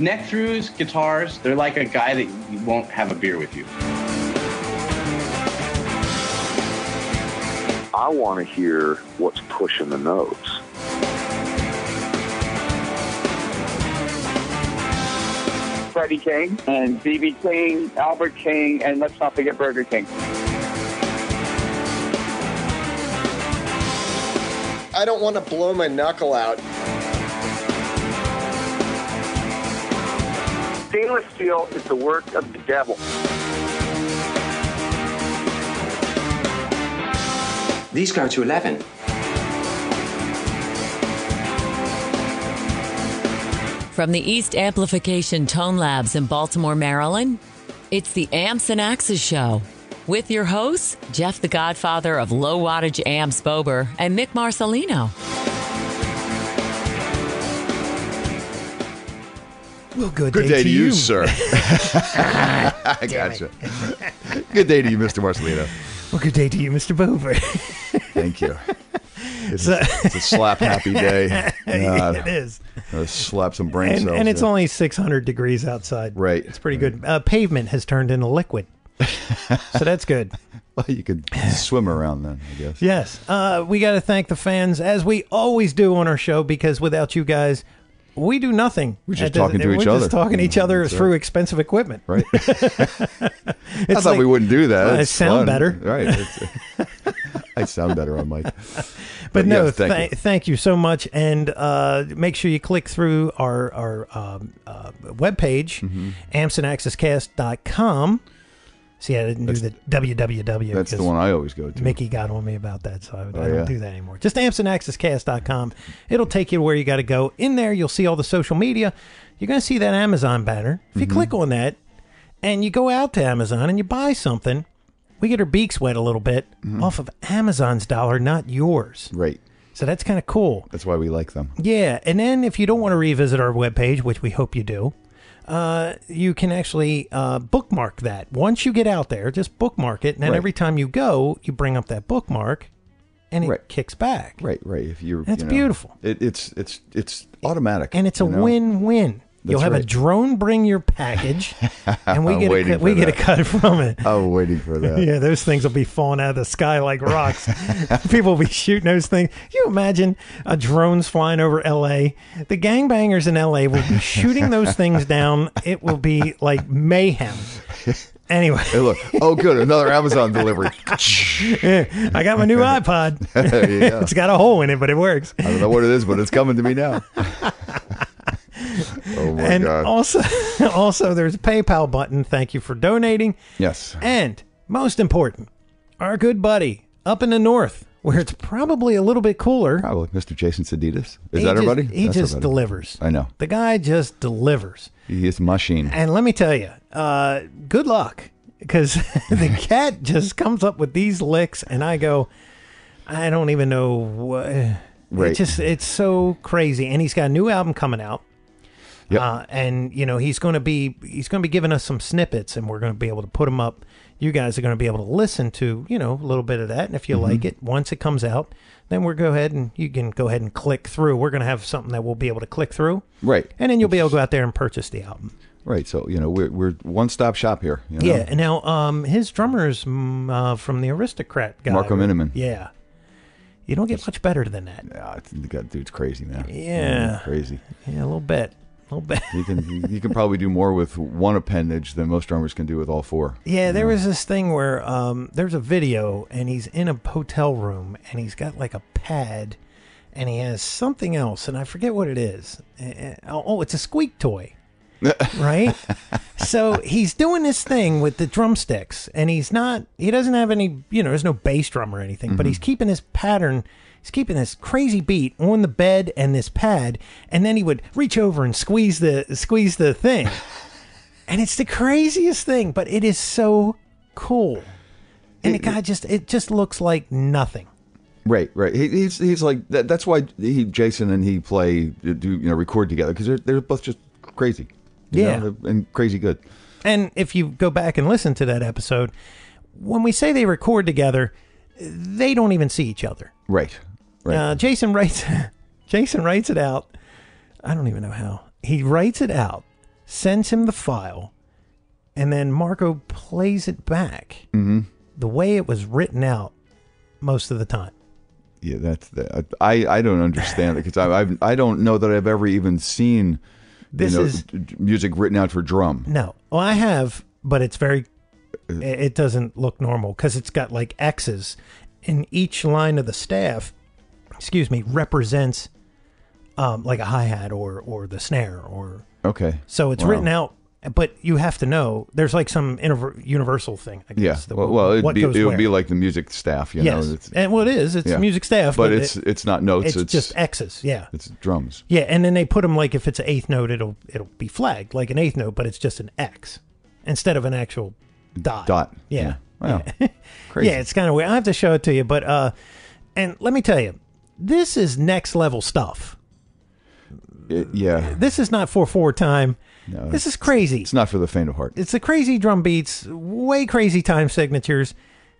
Neck-throughs, guitars, they're like a guy that won't have a beer with you. I want to hear what's pushing the notes. Freddie King and B.B. King, Albert King, and let's not forget Burger King. I don't want to blow my knuckle out. Stainless steel is the work of the devil. These go to 11. From the East Amplification Tone Labs in Baltimore, Maryland, it's the Amps and Axes Show with your hosts, Jeff the Godfather of Low Wattage Amps Bober and Mick Marcelino. Well, good day to you, sir. I gotcha. Good day to you, Mr. Marcelino. Well, good day to you, Mr. Bober. Thank you. It's a slap-happy day. God, it is. Slap some brain cells. And it's only 600 degrees outside. Right. It's pretty good. Pavement has turned into liquid. So that's good. Well, you could swim around then, I guess. Yes. We got to thank the fans, as we always do on our show, because without you guys, we do nothing. We're just talking to each other. We're just talking to each other through expensive equipment. Right. I thought we wouldn't do that. I sound better. Right. I sound better on mic. But no, yes, thank you so much. And make sure you click through our webpage, ampsandaccesscast.com. See, I didn't do the www. That's the one I always go to. Mickey got on me about that, so I don't do that anymore. Just ampsandaccesscast.com. It'll take you to where you got to go. In there, you'll see all the social media. You're going to see that Amazon banner. If you click on that and you go out to Amazon and you buy something, we get our beaks wet a little bit off of Amazon's dollar, not yours. Right. So that's kind of cool. That's why we like them. Yeah. And then if you don't want to revisit our webpage, which we hope you do, you can actually bookmark that. Once you get out there, just bookmark it. And then every time you go, you bring up that bookmark and it kicks back. Right. If you're, that's beautiful. It's automatic. And it's a win-win. You'll have a drone bring your package, and we get a cut from it. I'm waiting for that. Yeah, those things will be falling out of the sky like rocks. People will be shooting those things. You imagine drones flying over L.A.? The gangbangers in L.A. will be shooting those things down. It will be like mayhem. Anyway. Hey, look. Oh, good. Another Amazon delivery. Yeah, I got my new iPod. There you go. It's got a hole in it, but it works. I don't know what it is, but it's coming to me now. Oh my God. Also, there's a PayPal button. Thank you for donating. Yes. And most important, our good buddy up in the north, where it's probably a little bit cooler. Probably Mr. Jason Saditas. Is that everybody? He just delivers. I know. The guy just delivers. He is a machine. And let me tell you, good luck, because the cat just comes up with these licks, and I go, I don't even know what. Right. It's so crazy. And he's got a new album coming out. Yep. And he's going to be giving us some snippets, and we're going to be able to put them up. You guys are going to be able to listen to a little bit of that, and if you like it, once it comes out, then you can go ahead and click through. We're going to have something that we'll be able to click through, right? And then you'll be able to go out there and purchase the album. Right. So we're one-stop shop here. Yeah. And now his drummer's from the Aristocrat guy, Marco Miniman. Yeah. You don't get much better than that. Yeah, that dude's crazy, man. Yeah, crazy. Yeah, a little bit. You can probably do more with one appendage than most drummers can do with all four. Yeah, there was this thing where there's a video, and he's in a hotel room, and he's got like a pad, and he has something else, and I forget what it is. Oh, it's a squeak toy. Right? So he's doing this thing with the drumsticks, and he doesn't have any, there's no bass drum or anything, but he's keeping his pattern. He's keeping this crazy beat on the bed and this pad, and then he would reach over and squeeze the thing. And it's the craziest thing, but it is so cool. And the guy just looks like nothing. Right. He's like that. That's why Jason and he record together, because they're both just crazy. And crazy good. And if you go back and listen to that episode, when we say they record together, they don't even see each other. Right. Jason writes it out. I don't even know how. He writes it out sends him the file, and then Marco plays it back the way it was written out most of the time. Yeah, I don't understand it, because I don't know that I've ever even seen music written out for drum. No. Well, I have, but it's it doesn't look normal because it's got like X's, and each line of the staff, represents like a hi-hat or the snare or. Okay. So it's written out, but you have to know there's like some universal thing, I guess. Yeah. Well, it would be like the music staff, you know. And it is. It's music staff, but it's not notes. It's just X's. Yeah. It's drums. Yeah, and then they put them like if it's an eighth note, it'll be flagged like an eighth note, but it's just an X instead of an actual dot. Yeah. Wow. Yeah. Crazy. Yeah, it's kind of weird. I have to show it to you, but and let me tell you, this is next level stuff. This is not 4/4 time. No, this is crazy. It's not for the faint of heart. It's the crazy drum beats, way crazy time signatures.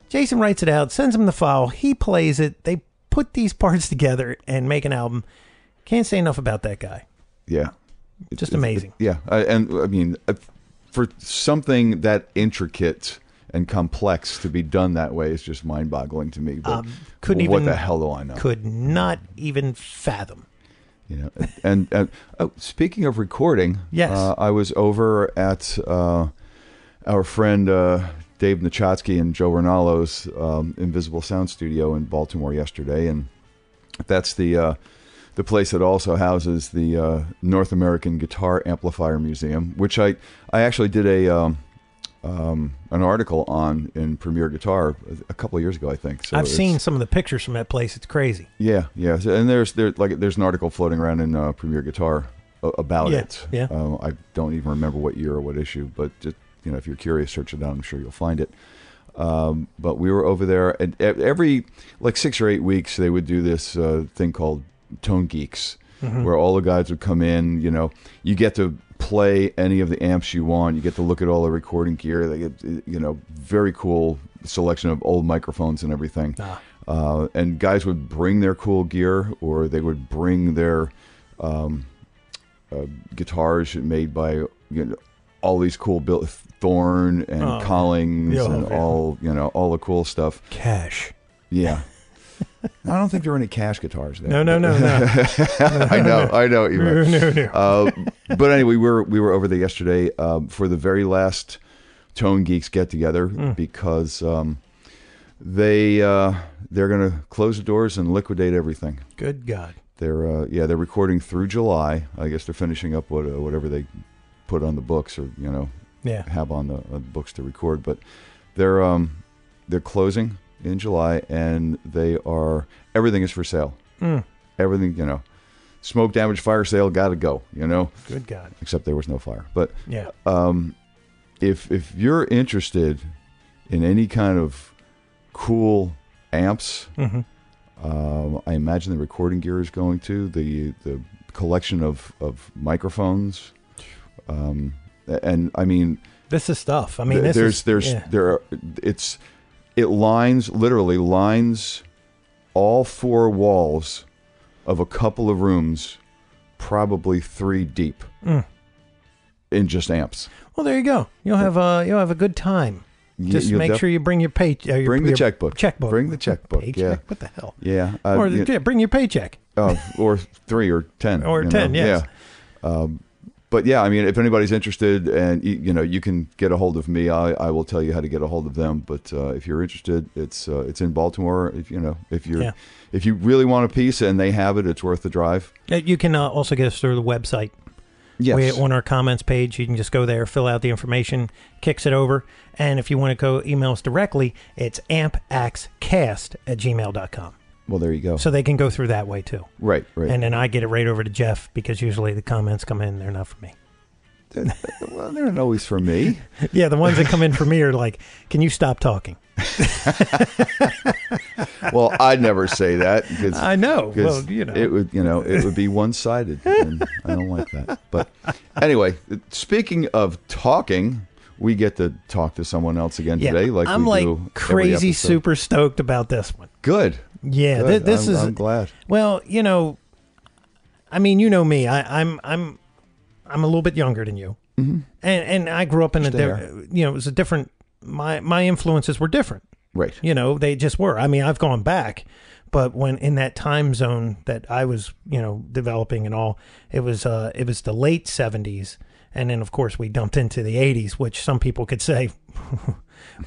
Jason writes it out, sends him the file. He plays it. They put these parts together and make an album. Can't say enough about that guy. Yeah. Just amazing. Yeah. And I mean, for something that intricate and complex to be done that way is just mind-boggling to me. But what the hell do I know? Could not even fathom. You know, and speaking of recording, yes, I was over at our friend Dave Nachotsky and Joe Rinaldo's Invisible Sound Studio in Baltimore yesterday, and that's the place that also houses the North American Guitar Amplifier Museum, which I actually did an article on in Premier Guitar a couple of years ago, I think. So I've seen some of the pictures from that place. It's crazy. Yeah. And there's an article floating around in Premier Guitar about it. Yeah. I don't even remember what year or what issue, but just, if you're curious, search it out. I'm sure you'll find it. But we were over there, and every 6 or 8 weeks they would do this thing called Tone Geeks, where all the guys would come in. You get to play any of the amps you want. You get to look at all the recording gear. They get, very cool selection of old microphones and everything. And guys would bring their cool gear, or they would bring their guitars made by all these cool Thorne and Collings and all the cool stuff. Cash. Yeah. I don't think there are any Cash guitars there. No. I know what you meant. No. But anyway, we were over there yesterday for the very last Tone Geeks get together because they're going to close the doors and liquidate everything. Good God. They're recording through July. I guess they're finishing up whatever they put on the books or have on the books to record. But they're closing in July, and everything is for sale. Everything, smoke damage, fire sale, gotta go, Good God. Except there was no fire. But yeah. If you're interested in any kind of cool amps, I imagine the recording gear is going to the collection of microphones, and I mean, this is stuff. I mean, it literally lines all 4 walls of a couple of rooms, probably 3 deep, in just amps. Well, there you go. You'll have a good time. Just make sure you bring your paycheck. Bring the checkbook. Bring the checkbook. Paycheck? Yeah. What the hell? Yeah. Bring your paycheck. Or 3 or 10. Or 10. Yes. Yeah. But yeah, I mean, if anybody's interested, and you can get a hold of me, I will tell you how to get a hold of them. But if you're interested, it's in Baltimore. If you really want a piece and they have it, it's worth the drive. You can also get us through the website. Yes. On our comments page, you can just go there, fill out the information, kicks it over, and if you want to go email us directly, it's ampaxcast@gmail.com. Well, there you go. So they can go through that way too. Right. And then I get it right over to Jeff, because usually the comments come in, they're not for me. Well, they're not always for me. Yeah, the ones that come in for me are like, can you stop talking? Well, I'd never say that, because I know. Well, it would be one-sided, and I don't like that. But anyway, speaking of talking, we get to talk to someone else again today. I'm crazy super stoked about this one. Good. Yeah, Good. I'm glad. Well, I mean, me. I'm a little bit younger than you. And I grew up in it was a different. My influences were different. Right. They just were. I mean, I've gone back, but when in that time zone that I was, developing and all, it was the late 70s. And then, of course, we dumped into the 80s, which some people could say,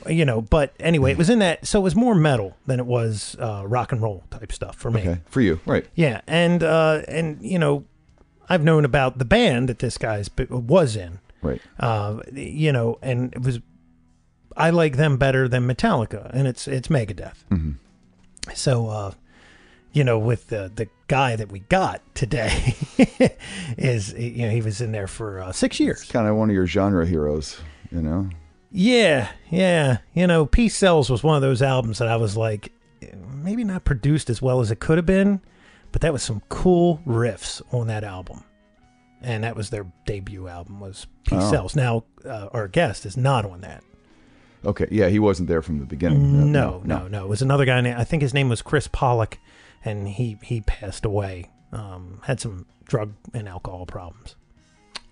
but anyway, it was in that. So it was more metal than it was rock and roll type stuff for me. Okay. For you. Right. Yeah. And I've known about the band that this guy's was in. Right. And it was, I like them better than Metallica, and it's Megadeth. Mm-hmm. So, with the guy that we got today is, he was in there for 6 years. It's kind of one of your genre heroes, Yeah. Peace Sells was one of those albums that I was like, maybe not produced as well as it could have been, but that was some cool riffs on that album. And that was their debut album, was Peace Sells. Now, our guest is not on that. Okay, yeah, he wasn't there from the beginning. No. It was another guy named, I think his name was Chris Pollock, and he passed away. Had some drug and alcohol problems.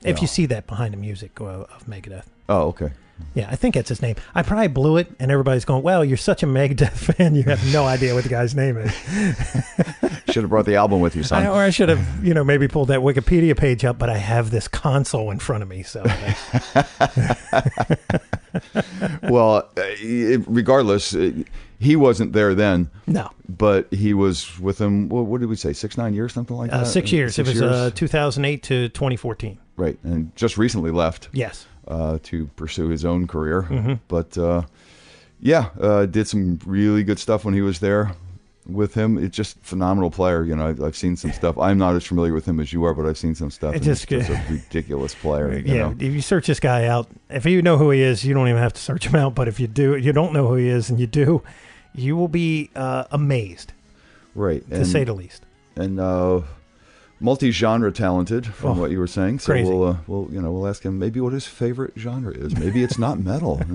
If you see that behind the music of Megadeth. Oh, okay. Yeah, I think that's his name. I probably blew it, and everybody's going, well, you're such a Megadeth fan, you have no idea what the guy's name is. Should have brought the album with you, son. Or I should have, maybe pulled that Wikipedia page up, but I have this console in front of me, so. Well, regardless, he wasn't there then. No. But he was with him, what did we say, 6-9 years, something like that? 6 years. It was 2008 to 2014. Right, and just recently left. Yes. To pursue his own career. Mm-hmm. But, did some really good stuff when he was there with him. It's just phenomenal player. I've seen some stuff. I'm not as familiar with him as you are, but I've seen some stuff. It's just a ridiculous player. If you search this guy out, if you know who he is, you don't even have to search him out. But if you don't know who he is, and you do, you will be amazed. Right. To say the least. And multi-genre talented, from what you were saying. So crazy. we'll ask him maybe what his favorite genre is. Maybe it's not metal. Who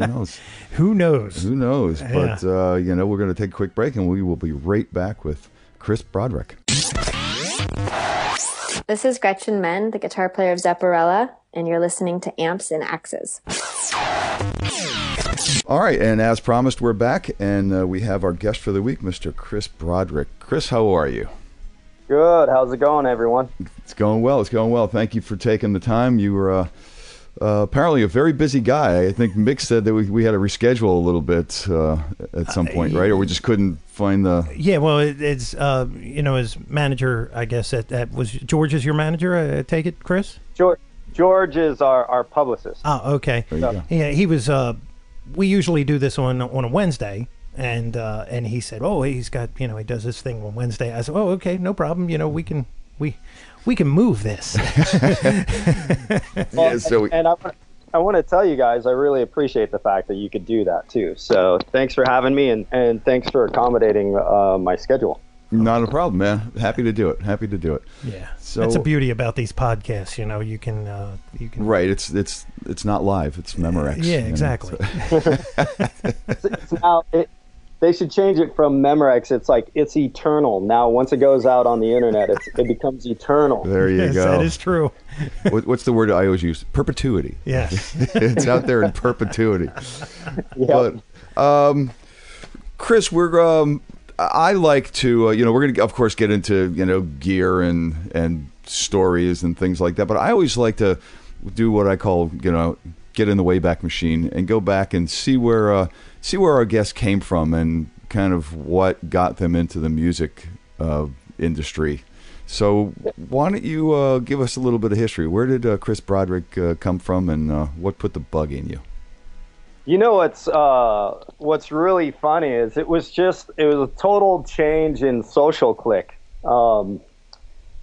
knows? Who knows? Yeah. But we're going to take a quick break, and we will be right back with Chris Broderick. This is Gretchen Menn, the guitar player of Zepparella, and you're listening to Amps and Axes. All right, and as promised, we're back, and we have our guest for the week, Mr. Chris Broderick. Chris, how are you? Good. How's it going, everyone? It's going well. Thank you for taking the time. You were apparently a very busy guy. I think Mick said that we had to reschedule a little bit at some point, right? Or we just couldn't find the... Yeah, well, it's, his manager, I guess, that was... George is your manager, I take it, Chris? George is our publicist. Oh, okay. Yeah, he was... we usually do this on a Wednesday. And he said, "Oh, he's got, he does this thing on Wednesday." I said, "Oh, okay, no problem. We can move this." I want to tell you guys, I really appreciate the fact that you could do that too. So thanks for having me, and thanks for accommodating my schedule. Not a problem, man. Happy to do it. Yeah. So that's the beauty about these podcasts. You can. Right. It's not live. It's Memorex. Yeah, exactly. They should change it from Memorex. It's eternal. Now, once it goes out on the internet, it becomes eternal. There you go. That is true. What's the word I always use? Perpetuity. Yes. It's out there in perpetuity. Yep. But, Chris, I like to, we're going to, of course, get into, gear and stories and things like that. But I always like to do what I call, get in the Wayback Machine and go back and see where our guests came from and kind of what got them into the music industry. So why don't you give us a little bit of history? Where did Chris Broderick come from, and what put the bug in you? What's really funny is it was a total change in social clique. I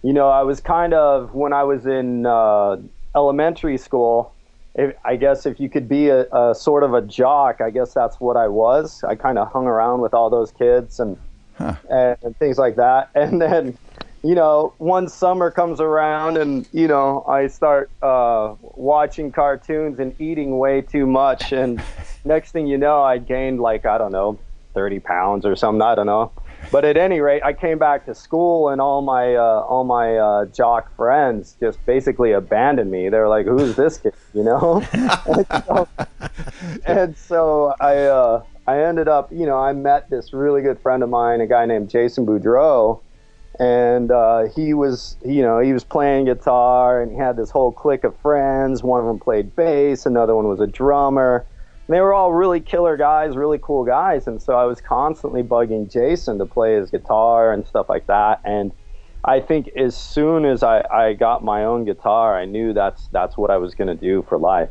was kind of, when I was in elementary school, I guess if you could be a sort of a jock, I guess that's what I was. I kind of hung around with all those kids and things like that. And then, one summer comes around and, I start watching cartoons and eating way too much. And next thing you know, I gained 30 pounds or something. I don't know. But at any rate, I came back to school, and all my jock friends just basically abandoned me. They were like, "Who's this kid?" You know. and so I ended up, I met this really good friend of mine, a guy named Jason Boudreau, and he was playing guitar, and he had this whole clique of friends. One of them played bass, another one was a drummer. And they were all really killer guys, really cool guys, and so I was constantly bugging Jason to play his guitar and stuff like that. And I think as soon as I got my own guitar, I knew that's what I was going to do for life.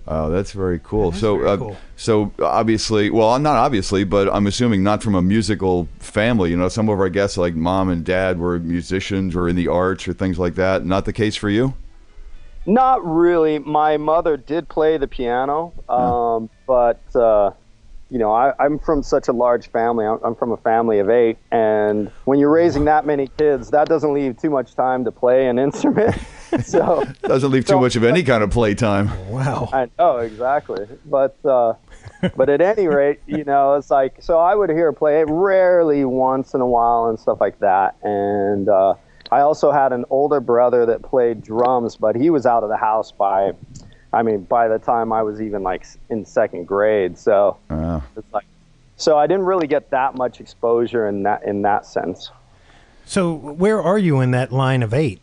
Oh, that's very cool. So obviously, well, not obviously, but I'm assuming not from a musical family. Some of our guests, like mom and dad, were musicians or in the arts or things like that. Not the case for you? Not really. My mother did play the piano, but I'm from such a large family. I'm from a family of 8, and when you're raising that many kids, that doesn't leave too much time to play an instrument. So doesn't leave too much of any kind of playtime. Wow. I know, exactly. But at any rate, it's like, so I would hear her play it rarely, once in a while and stuff like that. And I also had an older brother that played drums, but he was out of the house by the time I was even like in 2nd grade. So it's like, so I didn't really get that much exposure in that sense. So where are you in that line of 8?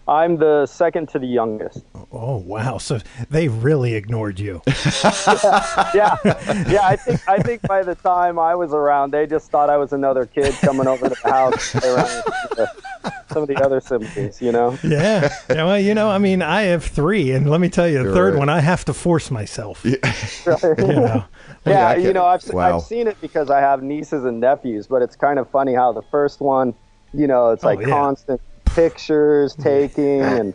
I'm the second to the youngest. Oh, wow. So they really ignored you. Yeah. I think by the time I was around, they just thought I was another kid coming over to the house to play around with some of the other siblings, Yeah. Well, I have 3, and let me tell you, the third one, I have to force myself. Yeah, I've seen it because I have nieces and nephews, but it's kind of funny how the first one, it's like constant pictures taking and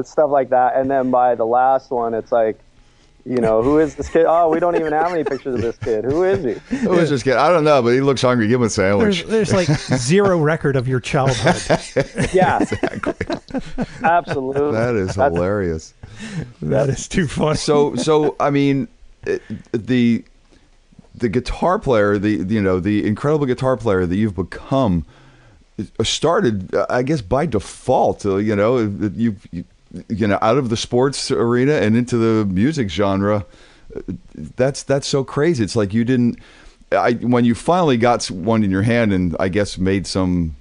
stuff like that, and then by the last one it's like, who is this kid? Oh, we don't even have any pictures of this kid. Who is he? Who is this kid? I don't know, but he looks hungry. Give him a sandwich. There's like zero record of your childhood. Yeah, exactly. Absolutely. That is hilarious. That is too funny. So I mean, the guitar player, the incredible guitar player that you've become, started, I guess, by default. You out of the sports arena and into the music genre. That's so crazy. It's like you didn't. When you finally got one in your hand and I guess made some,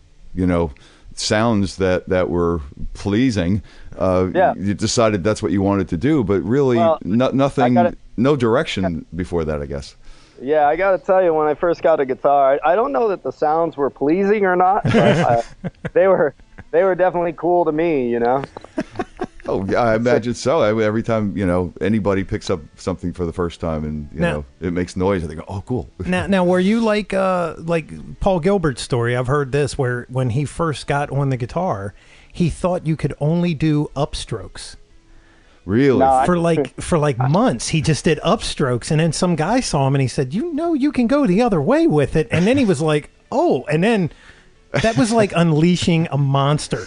sounds that were pleasing. You decided that's what you wanted to do, but really, nothing, no direction before that, I guess. Yeah, I got to tell you, when I first got a guitar, I don't know that the sounds were pleasing or not, but they were definitely cool to me, Oh, yeah, I imagine so. Every time, anybody picks up something for the first time and, it makes noise, and they go, oh, cool. Now, were you like Paul Gilbert's story? I've heard this, where when he first got on the guitar, he thought you could only do upstrokes. Really? No, For like months, he just did upstrokes, and then some guy saw him and he said, you can go the other way with it. And then he was like, oh, and then that was like unleashing a monster.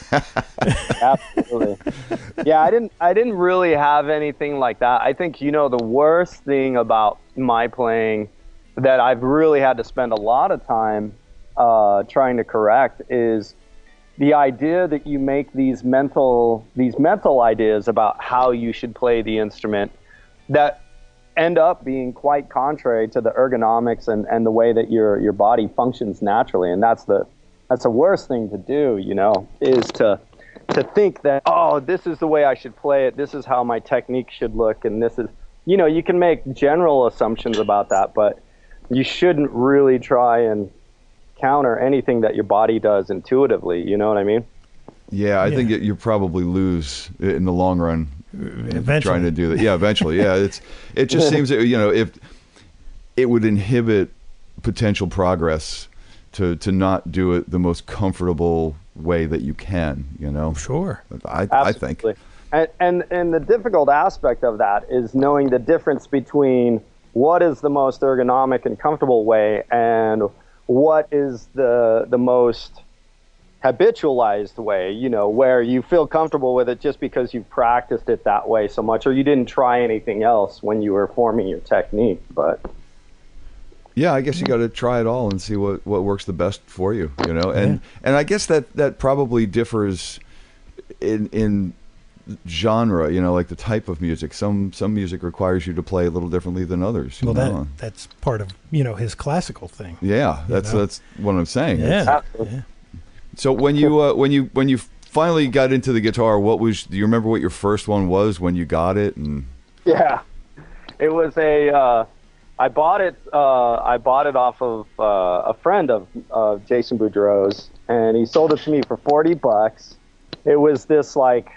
Absolutely. Yeah, I didn't really have anything like that. I think, the worst thing about my playing that I've really had to spend a lot of time trying to correct is the idea that you make these mental ideas about how you should play the instrument that end up being quite contrary to the ergonomics and the way that your body functions naturally. And that's the worst thing to do, is to think that, oh, this is the way I should play it. This is how my technique should look. And this is, you can make general assumptions about that, but you shouldn't really try and counter anything that your body does intuitively. You know what I mean? Yeah, I think you probably lose in the long run eventually. Trying to do that. Yeah, eventually. Yeah, it just seems that, if it would inhibit potential progress to not do it the most comfortable way that you can. Sure. I think. And the difficult aspect of that is knowing the difference between what is the most ergonomic and comfortable way and what is the most habitualized way, where you feel comfortable with it just because you've practiced it that way so much, or you didn't try anything else when you were forming your technique. But Yeah, I guess you got to try it all and see what works the best for you, and I guess that probably differs in genre, like the type of music. Some music requires you to play a little differently than others. Well, that's part of his classical thing. Yeah, that's what I'm saying. Yeah. So when you finally got into the guitar, do you remember what your first one was when you got it? And yeah, it was I bought it off of a friend of Jason Boudreau's, and he sold it to me for $40. It was this like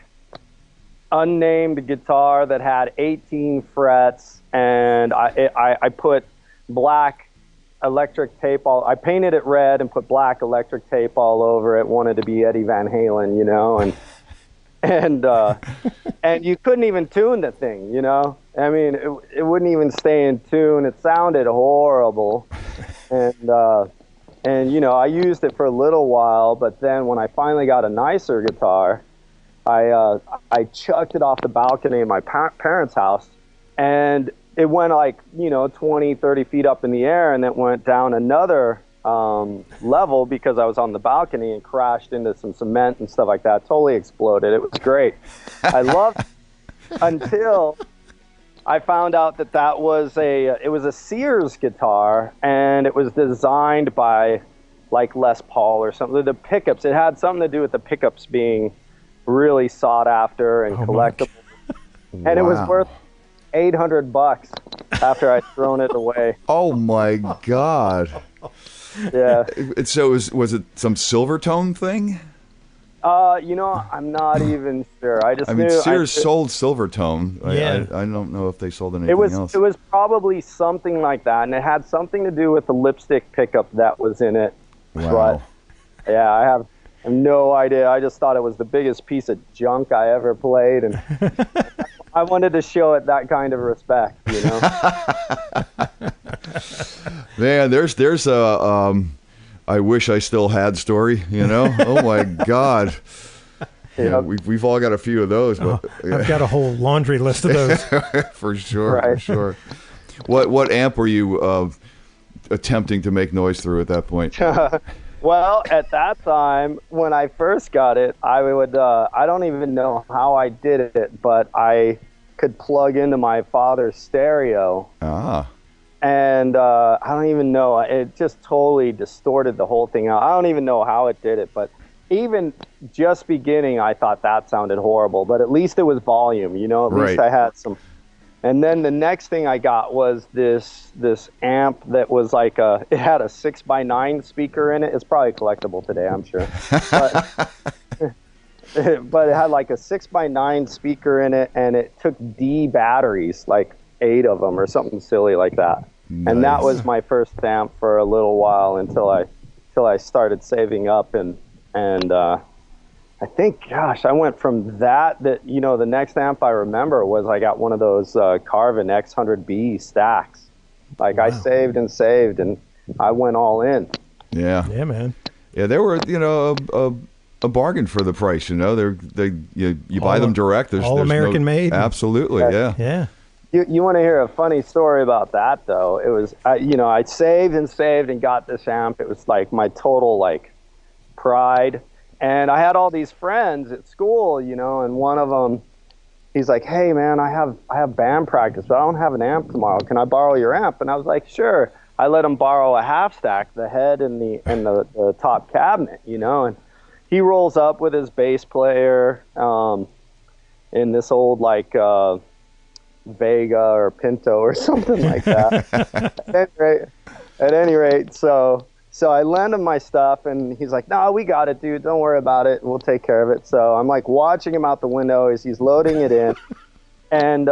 unnamed guitar that had 18 frets, and I put black electric tape I painted it red and put black electric tape all over it. Wanted to be Eddie Van Halen, and you couldn't even tune the thing, I mean, it wouldn't even stay in tune. It sounded horrible. And I used it for a little while, but then when I finally got a nicer guitar, I chucked it off the balcony of my parents' house, and it went 20, 30 feet up in the air, and it went down another level because I was on the balcony and crashed into some cement and stuff like that. Totally exploded. It was great. I loved it until I found out that was a Sears guitar, and it was designed by like Les Paul or something. The pickups, it had something to do with the pickups being really sought after and collectible. And it was worth $800 after I'd thrown it away. Oh my God. Yeah. So was it some Silvertone thing? I'm not even sure. I mean, Sears sold Silvertone. Yeah. I don't know if they sold anything else. It was probably something like that, and it had something to do with the lipstick pickup that was in it. Wow. But, yeah, I have no idea. I just thought it was the biggest piece of junk I ever played, and I wanted to show it that kind of respect, Man, there's a I wish I still had story, Oh my God. Yeah, we've all got a few of those. But, I've got a whole laundry list of those. For sure, for sure. What amp were you attempting to make noise through at that point? Well, at that time, when I first got it, I don't even know how I did it, but I could plug into my father's stereo. And I don't even know. It just totally distorted the whole thing out. I don't even know how it did it, but even just beginning, I thought that sounded horrible. But at least it was volume, At least I had some. And then the next thing I got was this amp that was like it had a 6x9 speaker in it. It's probably collectible today, I'm sure. But it had like a 6x9 speaker in it, and it took D batteries, like 8 of them or something silly like that. Nice. And that was my first amp for a little while until I started saving up, and I think, gosh, I went from that the next amp I remember was I got one of those Carvin X100B stacks. Like, wow. I saved and I went all in. Yeah. Yeah, man. Yeah, they were, a bargain for the price, you buy them direct. There's American made. Absolutely, yeah. Yeah. You want to hear a funny story about that, though? It was, I saved and got this amp. It was like my total, pride. And I had all these friends at school, and one of them, he's like, "Hey, man, I have band practice, but I don't have an amp tomorrow. Can I borrow your amp?" And I was like, "Sure." I let him borrow a half stack, the head and the top cabinet, and he rolls up with his bass player in this old Vega or Pinto or something like that. At any rate, so I lend him my stuff, and he's like, "No, we got it, dude. Don't worry about it. We'll take care of it." So I'm watching him out the window as he's loading it in, and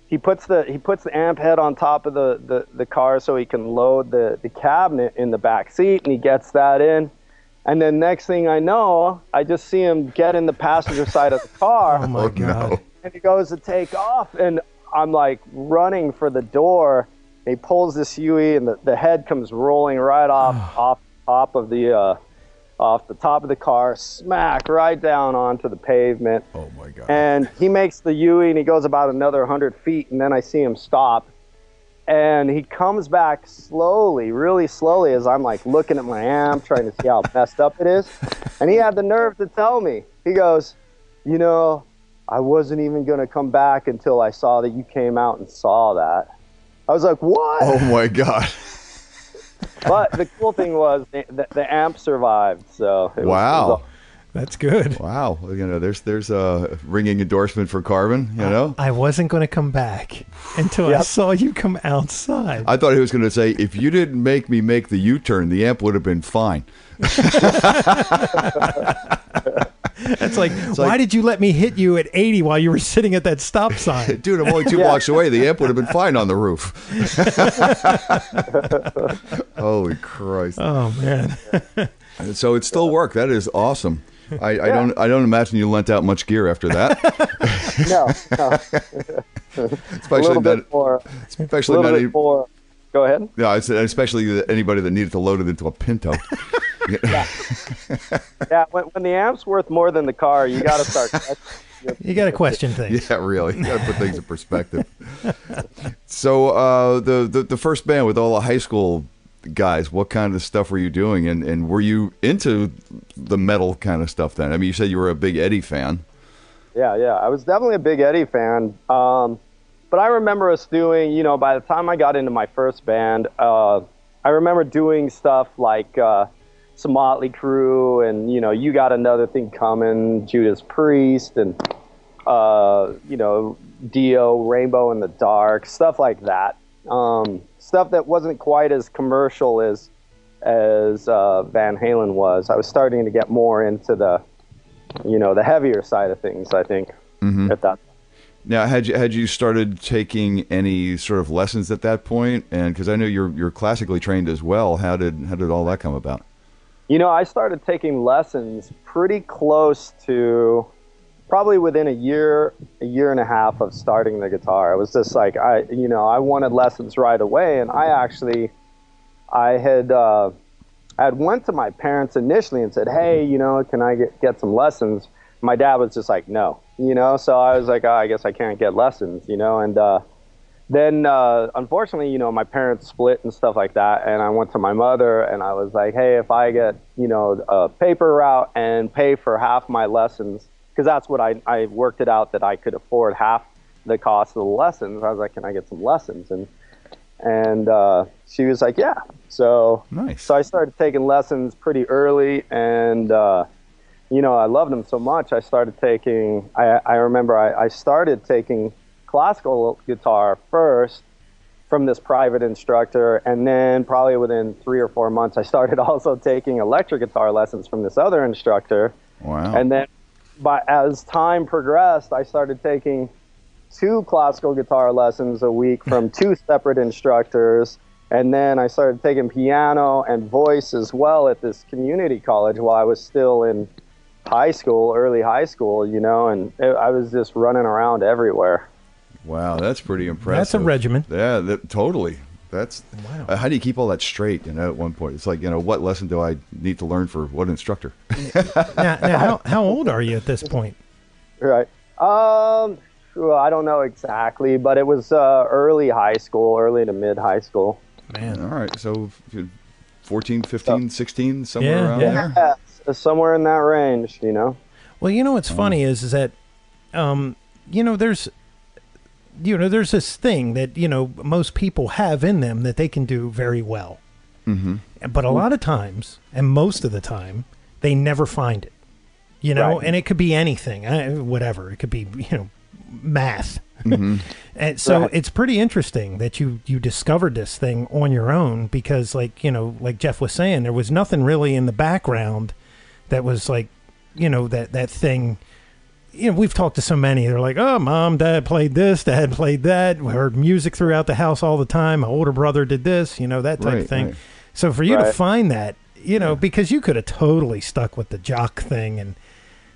he puts the amp head on top of the car so he can load the cabinet in the back seat, and he gets that in. And then next thing I know, I just see him get in the passenger side of the car. Oh my God. No. And he goes to take off, and I'm running for the door. He pulls this UE, and the head comes rolling right off the top of the car, smack right down onto the pavement. Oh my God! And he makes the UE, and he goes about another 100 feet, and then I see him stop, And he comes back slowly, really slowly, as I'm like looking at my amp, trying to see how messed up it is. And he had the nerve to tell me, he goes, you know, I wasn't even going to come back until I saw that you came out and saw that. I was like, what? Oh my God. But the cool thing was the amp survived. So wow. That's good. Wow. You know, there's a ringing endorsement for Carbon, you know? I wasn't going to come back until I saw you come outside. I thought he was going to say, if you didn't make me make the U-turn, the amp would have been fine. It's like, why did you let me hit you at 80 while you were sitting at that stop sign? Dude, I'm only 2 blocks away. The amp would have been fine on the roof. Holy Christ. Oh, man. So it still worked. That is awesome. I don't imagine you lent out much gear after that. No. Especially more. Go ahead. Yeah, I said especially anybody that needed to load it into a Pinto. Yeah. When the amp's worth more than the car, you got to start. You got to question things. Yeah, really. You got to put things in perspective. So the first band with all the high school guys, what kind of stuff were you doing, and were you into the metal kind of stuff then? I mean, you said you were a big Eddie fan. Yeah, I was definitely a big Eddie fan. But I remember us doing, you know, by the time I got into my first band, I remember doing stuff like some Motley Crue and, you know, You Got Another Thing Coming, Judas Priest, and, you know, Dio, Rainbow in the Dark, stuff like that. Stuff that wasn't quite as commercial as Van Halen was. I was starting to get more into the, you know, the heavier side of things, I think, at that time. Now, had you started taking any sort of lessons at that point? And because I know you're classically trained as well, how did all that come about? You know, I started taking lessons pretty close to probably within a year and a half of starting the guitar. It was just like I wanted lessons right away, and I had went to my parents initially and said, "Hey, you know, can I get some lessons?" My dad was just like, "No." You know, so I was like, I guess I can't get lessons, you know, and then unfortunately, you know, my parents split and stuff like that, and I went to my mother and I was like, hey, if I get, you know, a paper route and pay for half my lessons, because that's what I worked it out that I could afford half the cost of the lessons. I was like, can I get some lessons? And she was like, yeah. So nice. So I started taking lessons pretty early, and you know, I loved them so much. I started taking, I remember I started taking classical guitar first from this private instructor, and then probably within 3 or 4 months, I started also taking electric guitar lessons from this other instructor. Wow. And then as time progressed, I started taking 2 classical guitar lessons a week from 2 separate instructors. And then I started taking piano and voice as well at this community college while I was still in early high school, you know, and I was just running around everywhere. Wow, that's pretty impressive. That's a regimen. Yeah, totally. That's wow. How do you keep all that straight? You know, at one point, it's like, you know, what lesson do I need to learn for what instructor? now, how old are you at this point? Right. Well, I don't know exactly, but it was early to mid high school. Man, all right. So 14, 15, 16, somewhere around there. Yeah, somewhere in that range, you know. Well, you know what's funny is that, you know, there's this thing that, you know, most people have in them that they can do very well. Mm-hmm. But a lot of times, and most of the time, they never find it. You know, Right. and it could be anything, whatever. It could be, you know, math. Mm-hmm. And so Right. it's pretty interesting that you discovered this thing on your own, because, like, you know, like Jeff was saying, there was nothing really in the background that was like, you know, that thing. You know, we've talked to so many. They're like, oh, mom, dad played this, dad played that. We heard music throughout the house all the time. My older brother did this, you know, that type of thing. Right. So for you to Right. find that, you know, because you could have totally stuck with the jock thing, and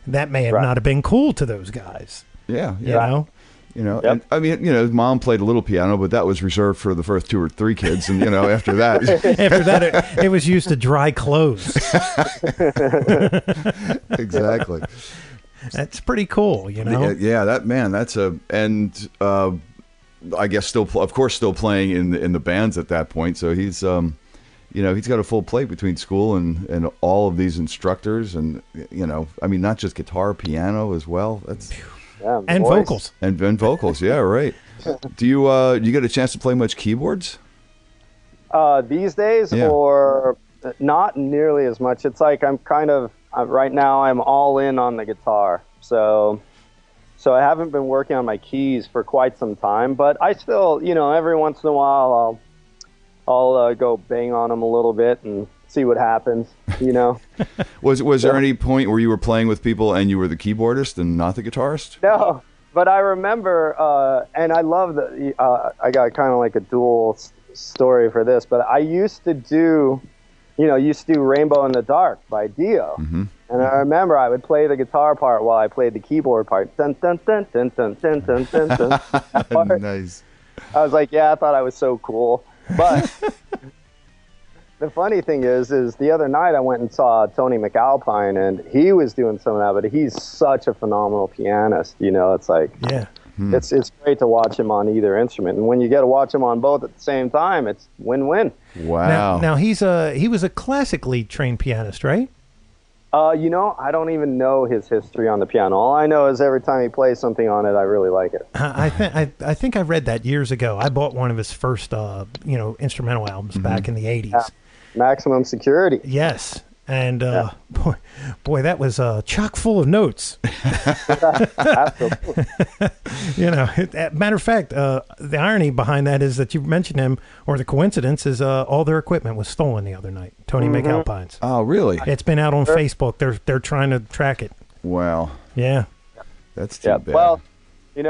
that may have Right. not have been cool to those guys. Yeah, You know? You know, Yep. and I mean, you know, mom played a little piano, but that was reserved for the first 2 or 3 kids, and you know, after that, After that, it was used to dry clothes. exactly. That's pretty cool, you know? Yeah, that's a and I guess still playing in the bands at that point. So he's he's got a full plate between school and all of these instructors, and I mean, not just guitar, piano as well. That's and voice. Vocals and vocals. Yeah, right. Do you get a chance to play much keyboards these days, or not nearly as much? It's like I'm kind of right now. I'm all in on the guitar, so I haven't been working on my keys for quite some time. But I still, every once in a while, I'll go bang on them a little bit and see what happens. Was there any point where you were playing with people and you were the keyboardist and not the guitarist? No, but I remember, and I love that. I got kind of like a dual story for this, but I used to do Rainbow in the Dark by Dio. Mm-hmm. And I remember I would play the guitar part while I played the keyboard part. Dun, dun, dun, dun, dun, dun, dun, dun, dun. Nice. I was like, I thought I was so cool. But the funny thing is the other night I went and saw Tony McAlpine, and he was doing some of that, but he's such a phenomenal pianist. It's like, it's great to watch him on either instrument. And when you get to watch him on both at the same time, it's win-win. Wow. Now he was a classically trained pianist, right? I don't even know his history on the piano. All I know is every time he plays something on it, I really like it. I think I read that years ago. I bought one of his first, instrumental albums back in the 80s. Yeah. Maximum Security. Yes. And boy, that was chock full of notes. Absolutely. Matter of fact, the irony behind that is that you mentioned him, or the coincidence is all their equipment was stolen the other night. Tony McAlpine's. Oh, really? It's been out on Facebook. They're trying to track it. Wow. Yeah. That's too bad. Well, if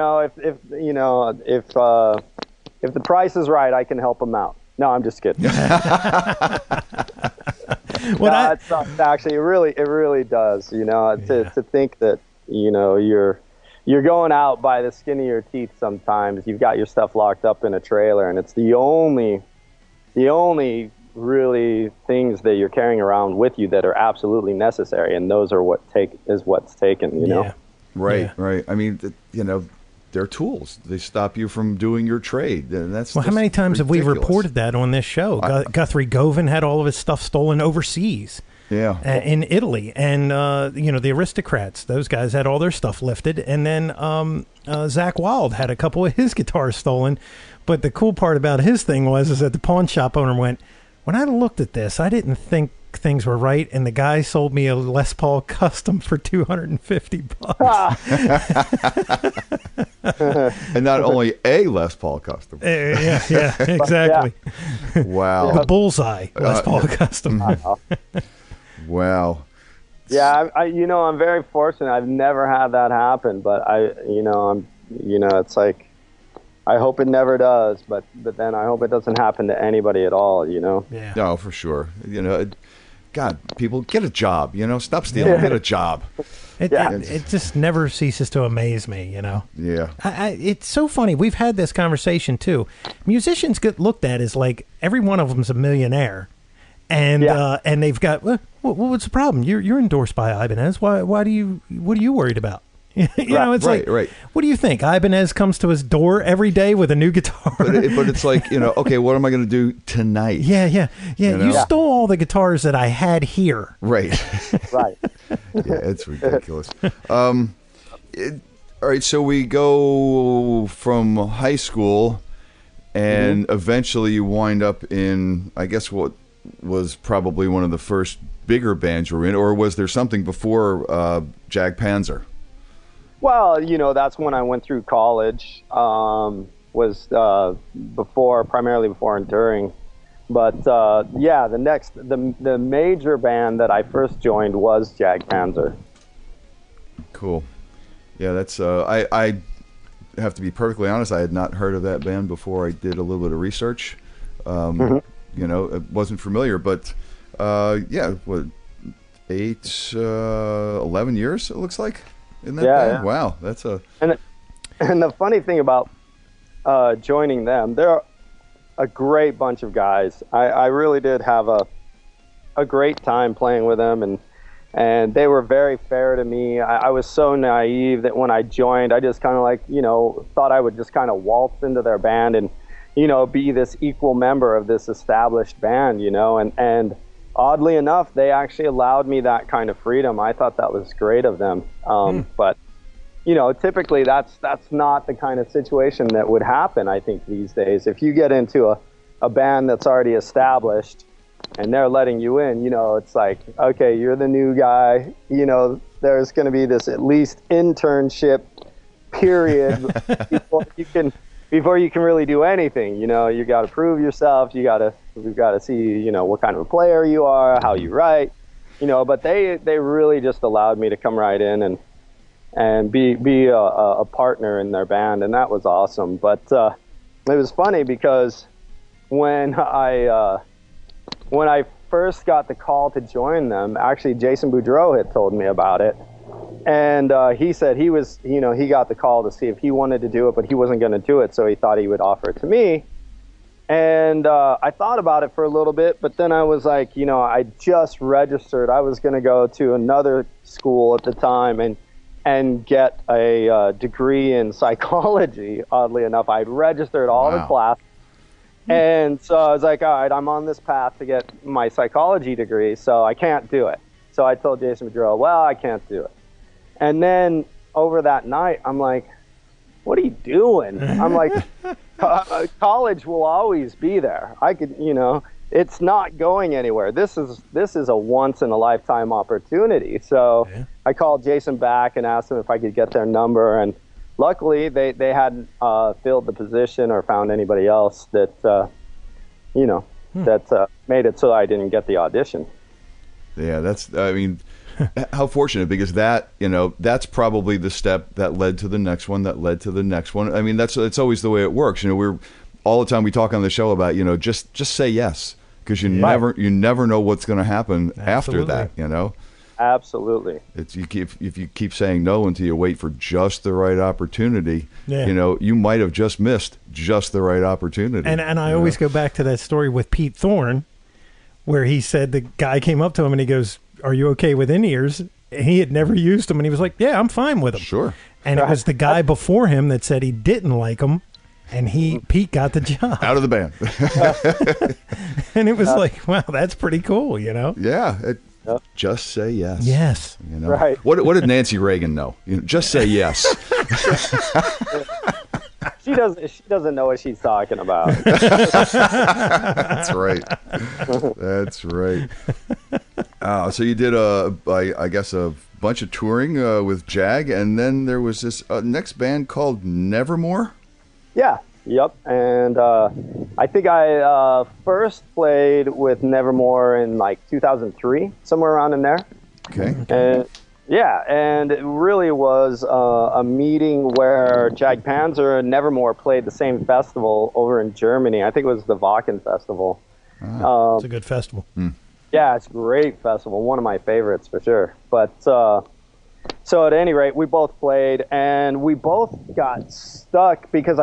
the price is right, I can help them out. No, I'm just kidding. Well, it sucks. Actually, it really does. To think that you're going out by the skin of your teeth. Sometimes you've got your stuff locked up in a trailer, and it's the only really things that you're carrying around with you that are absolutely necessary, and those are what's taken. Yeah. Right. I mean, they're tools. They stop you from doing your trade. And that's how many times have we ridiculous. reported that on this show? Guthrie Govan had all of his stuff stolen overseas. Yeah. In Italy. And, the Aristocrats, those guys had all their stuff lifted. And then Zach Wilde had a couple of his guitars stolen. But the cool part about his thing is that the pawn shop owner went, when I looked at this, I didn't think things were right, and the guy sold me a Les Paul Custom for $250. And not only a Les Paul Custom. Yeah, exactly. Wow. The bullseye Les Paul Custom. Wow. Yeah, I'm very fortunate. I've never had that happen, but it's like, I hope it never does, but then I hope it doesn't happen to anybody at all. Yeah. No, for sure. God, people, get a job. Stop stealing. Get a job. It just never ceases to amaze me. Yeah. It's so funny. We've had this conversation too. Musicians get looked at as like every one of them's a millionaire, and they've got what's the problem? You're endorsed by Ibanez. What are you worried about? It's right. What do you think? Ibanez comes to his door every day with a new guitar. But it's like, okay, what am I going to do tonight? Yeah. You stole all the guitars that I had here. Right. Right. Yeah, it's ridiculous. All right, so we go from high school, and eventually you wind up in, I guess, what was probably one of the first bigger bands you were in, or was there something before Jag Panzer? Well, that's when I went through college. Was primarily before and during, but the major band that I first joined was Jag Panzer. Cool. Yeah, that's I have to be perfectly honest. I had not heard of that band before I did a little bit of research. It wasn't familiar, but 11 years it looks like. In that band? Yeah. Wow, that's and the funny thing about joining them, they're a great bunch of guys. I really did have a great time playing with them, and And they were very fair to me. I was so naive that when I joined, I just kind of like, thought I would just kind of waltz into their band and, be this equal member of this established band, and oddly enough, they actually allowed me that kind of freedom. I thought that was great of them. But, typically that's not the kind of situation that would happen, I think, these days. If you get into a band that's already established, and they're letting you in, it's like, okay, you're the new guy, there's going to be this at least internship period before you can really do anything. You got to prove yourself. We've got to see, what kind of a player you are, how you write, but they really just allowed me to come right in and be a partner in their band. And that was awesome. But it was funny because when I first got the call to join them, actually Jason Boudreau had told me about it, and he said he got the call to see if he wanted to do it, but he wasn't going to do it, so he thought he would offer it to me. And I thought about it for a little bit, but then I was like, I just registered. I was going to go to another school at the time and get a degree in psychology. Oddly enough, I'd registered all the classes. And so I was like, all right, I'm on this path to get my psychology degree, so I can't do it. So I told Jason Boudreau, well, I can't do it. And then over that night, I'm like, what are you doing? I'm like, college will always be there. I could, it's not going anywhere. This is a once in a lifetime opportunity. So I called Jason back and asked him if I could get their number, and luckily, they hadn't filled the position or found anybody else that, that made it so I didn't get the audition. Yeah, how fortunate, because that's probably the step that led to the next one, that led to the next one. I mean, it's always the way it works. We're all the time we talk on the show about, just say yes, because you never know what's going to happen after that, Absolutely. If you keep saying no until you wait for just the right opportunity, you might have just missed just the right opportunity. And I always go back to that story with Pete Thorne, where he said the guy came up to him and he goes, "Are you okay with in-ears?" And he had never used them, and he was like, "Yeah, I'm fine with them." Sure. And it was the guy before him that said he didn't like them, and Pete got the job out of the band. And it was like, wow, that's pretty cool, Yeah. Just say yes. Yes. Right. What did Nancy Reagan know? Just say yes. She doesn't know what she's talking about. That's right. That's right. So you did I guess a bunch of touring with Jag, and then there was this next band called Nevermore. Yeah. Yep. And I think I first played with Nevermore in like 2003, somewhere around in there. Okay. And it really was a meeting where Jag Panzer and Nevermore played the same festival over in Germany. I think it was the Wacken Festival. It's a good festival. Yeah, it's a great festival. One of my favorites for sure. But so at any rate, we both played, and we both got stuck because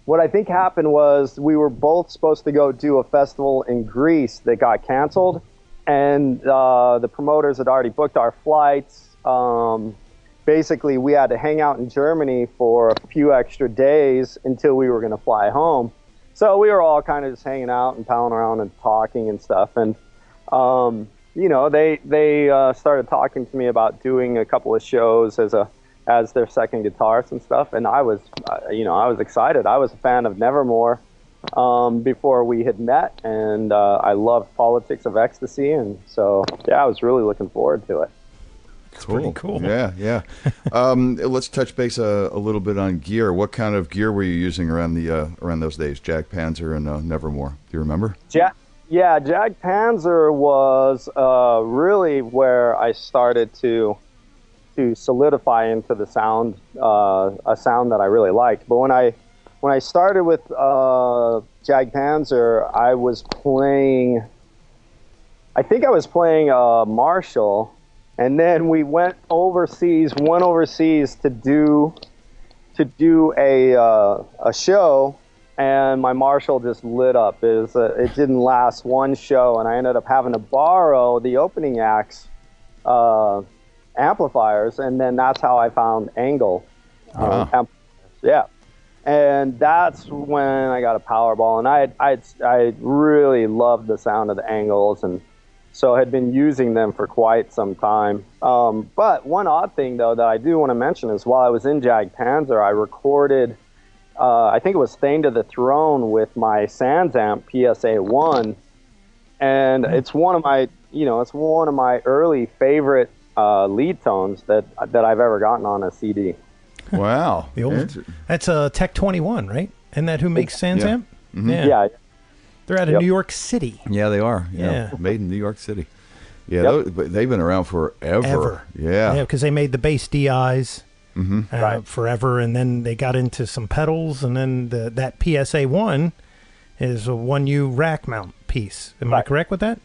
what I think happened was we were both supposed to go do a festival in Greece that got canceled, and the promoters had already booked our flights. Basically, we had to hang out in Germany for a few extra days until we were going to fly home. So we were all kind of just hanging out and palling around and talking and stuff. And, they started talking to me about doing a couple of shows as their second guitarist and stuff, and I was excited. I was a fan of Nevermore before we had met, and I loved Politics of Ecstasy, and so I was really looking forward to it. It's pretty cool. Yeah. Let's touch base a little bit on gear. What kind of gear were you using around those days? Jag Panzer and Nevermore. Do you remember? Jag Panzer was really where I started to solidify into the sound, a sound that I really liked. But when I started with Jag Panzer, I think I was playing Marshall, and then we went overseas to do a show, and my Marshall just lit up. It didn't last one show, and I ended up having to borrow the opening act's amplifiers, and then that's how I found Angle. Wow. Amplifiers. Yeah. And that's when I got a Powerball, and I really loved the sound of the Angles, and so I had been using them for quite some time. But one odd thing, though, that I do want to mention is while I was in Jag Panzer, I recorded, I think it was Thane to the Throne with my Sans amp PSA-1, and it's one of my, it's one of my early favorite lead tones that I've ever gotten on a CD. Wow. That's a Tech 21, right? Isn't that who makes Sans amp? Mm-hmm. Yeah. They're out of New York City. Yeah, they are. Yeah. Made in New York City. Yeah, they've been around forever. Yeah. Yeah, because they made the bass DIs forever, and then they got into some pedals, and then that PSA-1 is a 1U rack mount piece. Am I correct with that?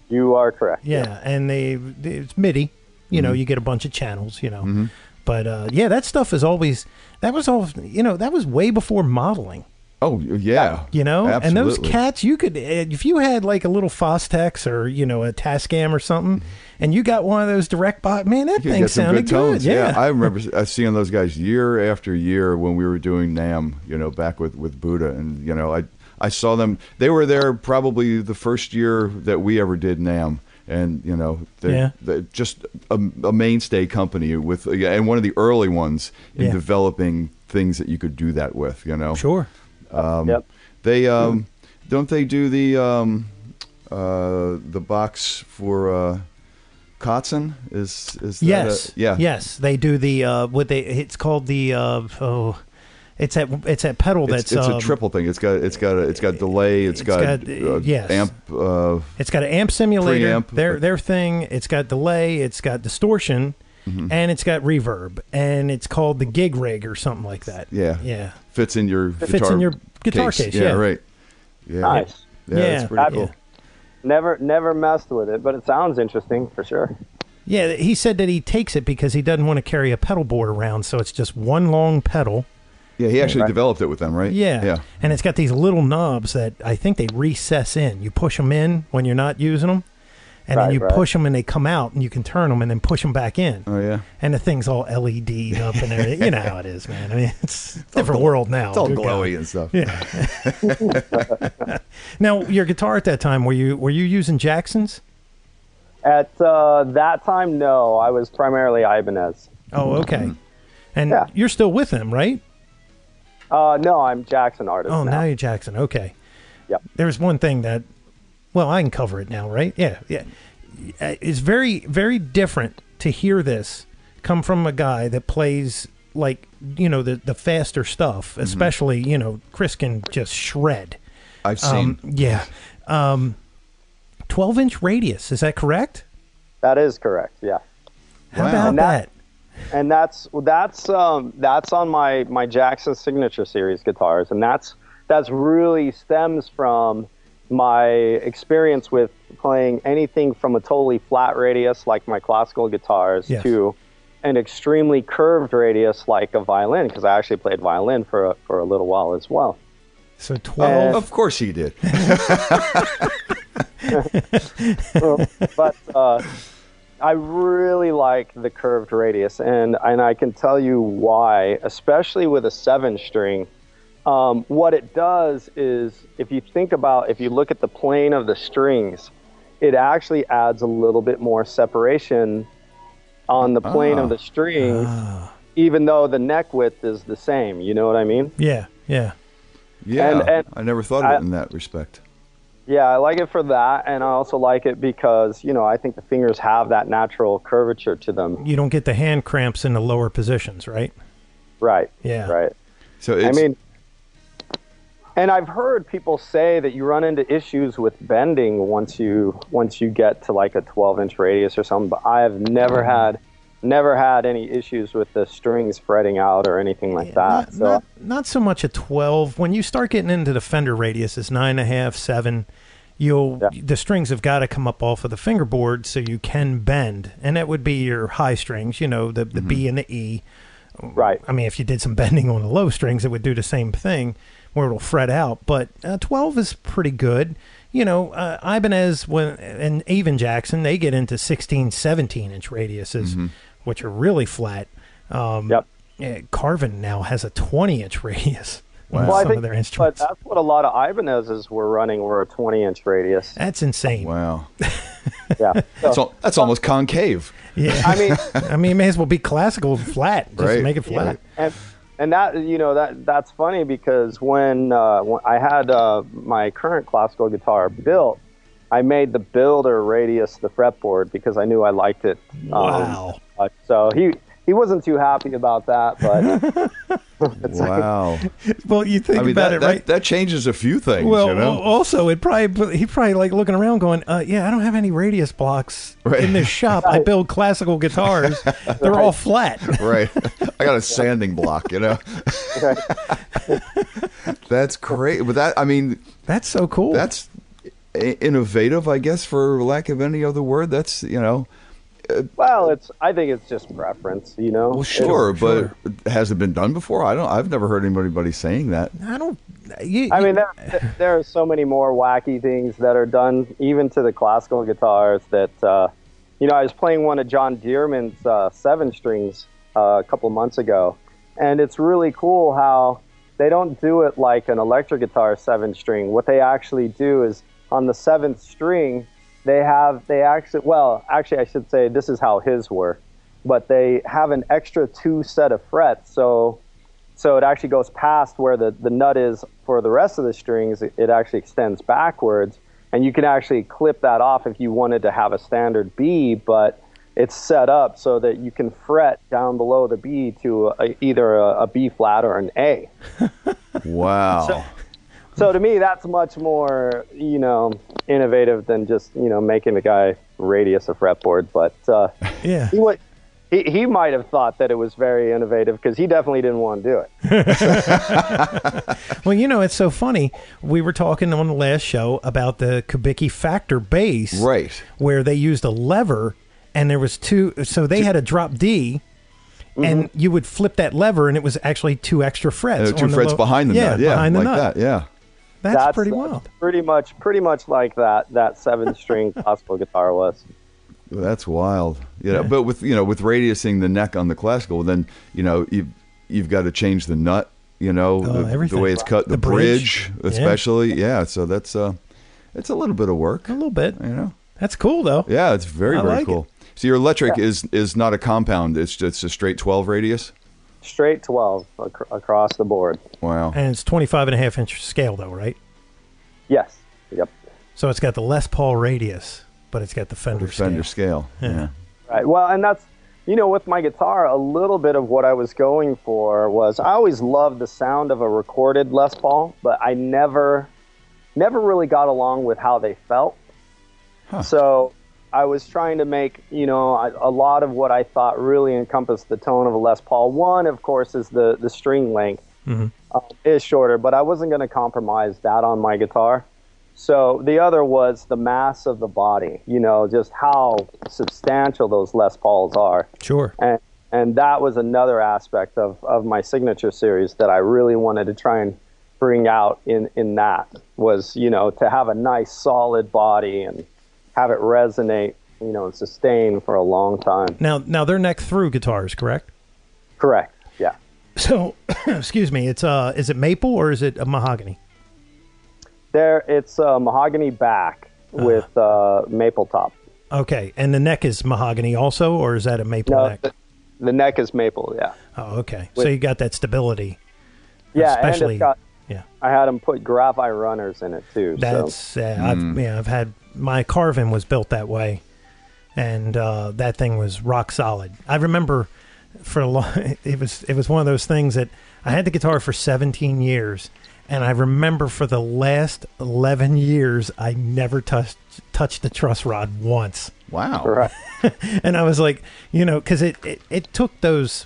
You are correct. Yeah, and it's MIDI. You get a bunch of channels, But, that stuff is always, that was way before modeling. Oh, yeah. Absolutely. And those cats, you could, if you had like a little Fostex or, a Tascam or something, and you got one of those direct bot, man, that thing sounded good. Yeah. I remember seeing those guys year after year when we were doing NAMM, back with Buddha. And, I saw them, they were there probably the first year that we ever did NAMM. And they're just a mainstay company and one of the early ones in developing things that you could do that with. Sure. They don't they do the box for Kotzen? Is that yes, yes, they do the it's called the It's that pedal that's it's a triple thing. It's got delay. It's got amp. It's got an amp simulator. Preamp. Their thing. It's got delay. It's got distortion, and it's got reverb. And it's called the Gig Rig or something like that. Yeah. Fits in your guitar case. Yeah. Right. Yeah. Nice. Yeah. That's pretty cool. Never messed with it, but it sounds interesting for sure. Yeah. He said that he takes it because he doesn't want to carry a pedal board around, so it's just one long pedal. Yeah, he actually developed it with them, right? Yeah. And it's got these little knobs that I think they recess in. You push them in when you're not using them, and then you push them and they come out, and you can turn them and then push them back in. Oh, yeah. And the thing's all LED'd up and everything. You know how it is, man. I mean, it's a different world now. It's all glowy and stuff. Yeah. Now, your guitar at that time, were you using Jacksons? At that time, no. I was primarily Ibanez. Oh, okay. And you're still with them, right? No, I'm Jackson artist. Oh, now you're Jackson. Okay. Yep. There's one thing that, well, I can cover it now, right? Yeah. It's very, very different to hear this come from a guy that plays like, the faster stuff, especially, Chris can just shred. I've seen. 12-inch radius. Is that correct? That is correct. Yeah. How about that? And that's on my Jackson Signature Series guitars, and that's really stems from my experience with playing anything from a totally flat radius like my classical guitars to an extremely curved radius like a violin, because I actually played violin for a little while as well. So 12. Of course he did. But I really like the curved radius, and I can tell you why, especially with a 7-string. What it does is, if you look at the plane of the strings, it actually adds a little bit more separation on the plane of the strings, even though the neck width is the same. You know what I mean? Yeah. And I never thought of it in that respect. Yeah, I like it for that, and I also like it because, I think the fingers have that natural curvature to them. You don't get the hand cramps in the lower positions, right? Right. Yeah. Right. So and I've heard people say that you run into issues with bending once you get to like a 12-inch radius or something, but I have never had any issues with the strings spreading out or anything like that. Not so much a 12. When you start getting into the Fender radius, it's 9.5, 7. The strings have got to come up off of the fingerboard so you can bend, and that would be your high strings. The B and the E. Right. I mean, if you did some bending on the low strings, it would do the same thing where it'll fret out. But 12 is pretty good. Ibanez and even Jackson, they get into 16, 17-inch radiuses, which are really flat. Carvin now has a 20-inch radius. Wow. Well, I Some think of their instruments. But that's what a lot of Ibanez's were running, were a 20-inch radius. That's insane. Wow. Yeah. So, That's almost concave. Yeah. I mean, it may as well be classical flat. Just make it flat. Yeah. And that, that's funny because when I had my current classical guitar built, I made the builder radius the fretboard because I knew I liked it. Wow. So he wasn't too happy about that, but Wow. Well, you think about it, right? That changes a few things. Well, also, he probably like looking around going, yeah, I don't have any radius blocks in this shop. I build classical guitars. They're all flat. Right. I got a sanding block, That's great. But that's so cool. That's innovative, I guess, for lack of any other word. That's, well, I think it's just preference, Well, sure, but has it been done before? I've never heard anybody saying that. There are so many more wacky things that are done, even to the classical guitars. That I was playing one of John Dearman's 7-strings a couple months ago, and it's really cool how they don't do it like an electric guitar 7-string. What they actually do is on the 7th string. Actually, I should say this is how his were, but they have an extra 2 set of frets, so it actually goes past where the nut is for the rest of the strings. It actually extends backwards, and you can actually clip that off if you wanted to have a standard B, but it's set up so that you can fret down below the B to either a B flat or an A. Wow. So to me, that's much more, innovative than just, making the guy radius a fretboard. But yeah, he might have thought that it was very innovative because he definitely didn't want to do it. Well, it's so funny. We were talking on the last show about the Kubicki Factor bass, right? Where they used a lever, and there was 2. So they had a drop D. And you would flip that lever, and it was actually 2 extra frets. 2 frets behind the nut. Yeah, behind the like nut. that. Yeah. That's pretty wild. Pretty much like that 7-string classical guitar was. That's wild. But with radiusing the neck on the classical, then you've got to change the nut. The way it's cut, the bridge especially. Yeah. So that's it's a little bit of work. A little bit. That's cool though. Yeah, it's very cool. So your electric is not a compound. It's just a straight 12 radius. Straight 12 across the board. Wow. And it's 25.5-inch scale, though, right? Yes. Yep. So it's got the Les Paul radius, but it's got the Fender scale. Fender scale. Yeah. Right. Well, and that's, with my guitar, a little bit of what I was going for was I always loved the sound of a recorded Les Paul, but I never really got along with how they felt. Huh. So I was trying to make, a lot of what I thought really encompassed the tone of a Les Paul. One, of course, is the string length is shorter, but I wasn't going to compromise that on my guitar. So the other was the mass of the body, just how substantial those Les Pauls are. Sure. And that was another aspect of my signature series that I really wanted to try and bring out in that was, to have a nice solid body and have it resonate, and sustain for a long time. Now they're neck through guitars, correct? Correct. Yeah. So, excuse me. It's is it maple or is it a mahogany? It's a mahogany back with maple top. Okay, and the neck is mahogany also, or is that a maple neck? The neck is maple. Yeah. Oh, okay. So you got that stability. Yeah, especially. And it's got, I had them put graphite runners in it too. That's I've had. My Carvin was built that way, and that thing was rock solid. I remember for a long, it was one of those things that I had the guitar for 17 years, and I remember for the last 11 years I never touched the truss rod once. Wow. Right. And I was like, because it took those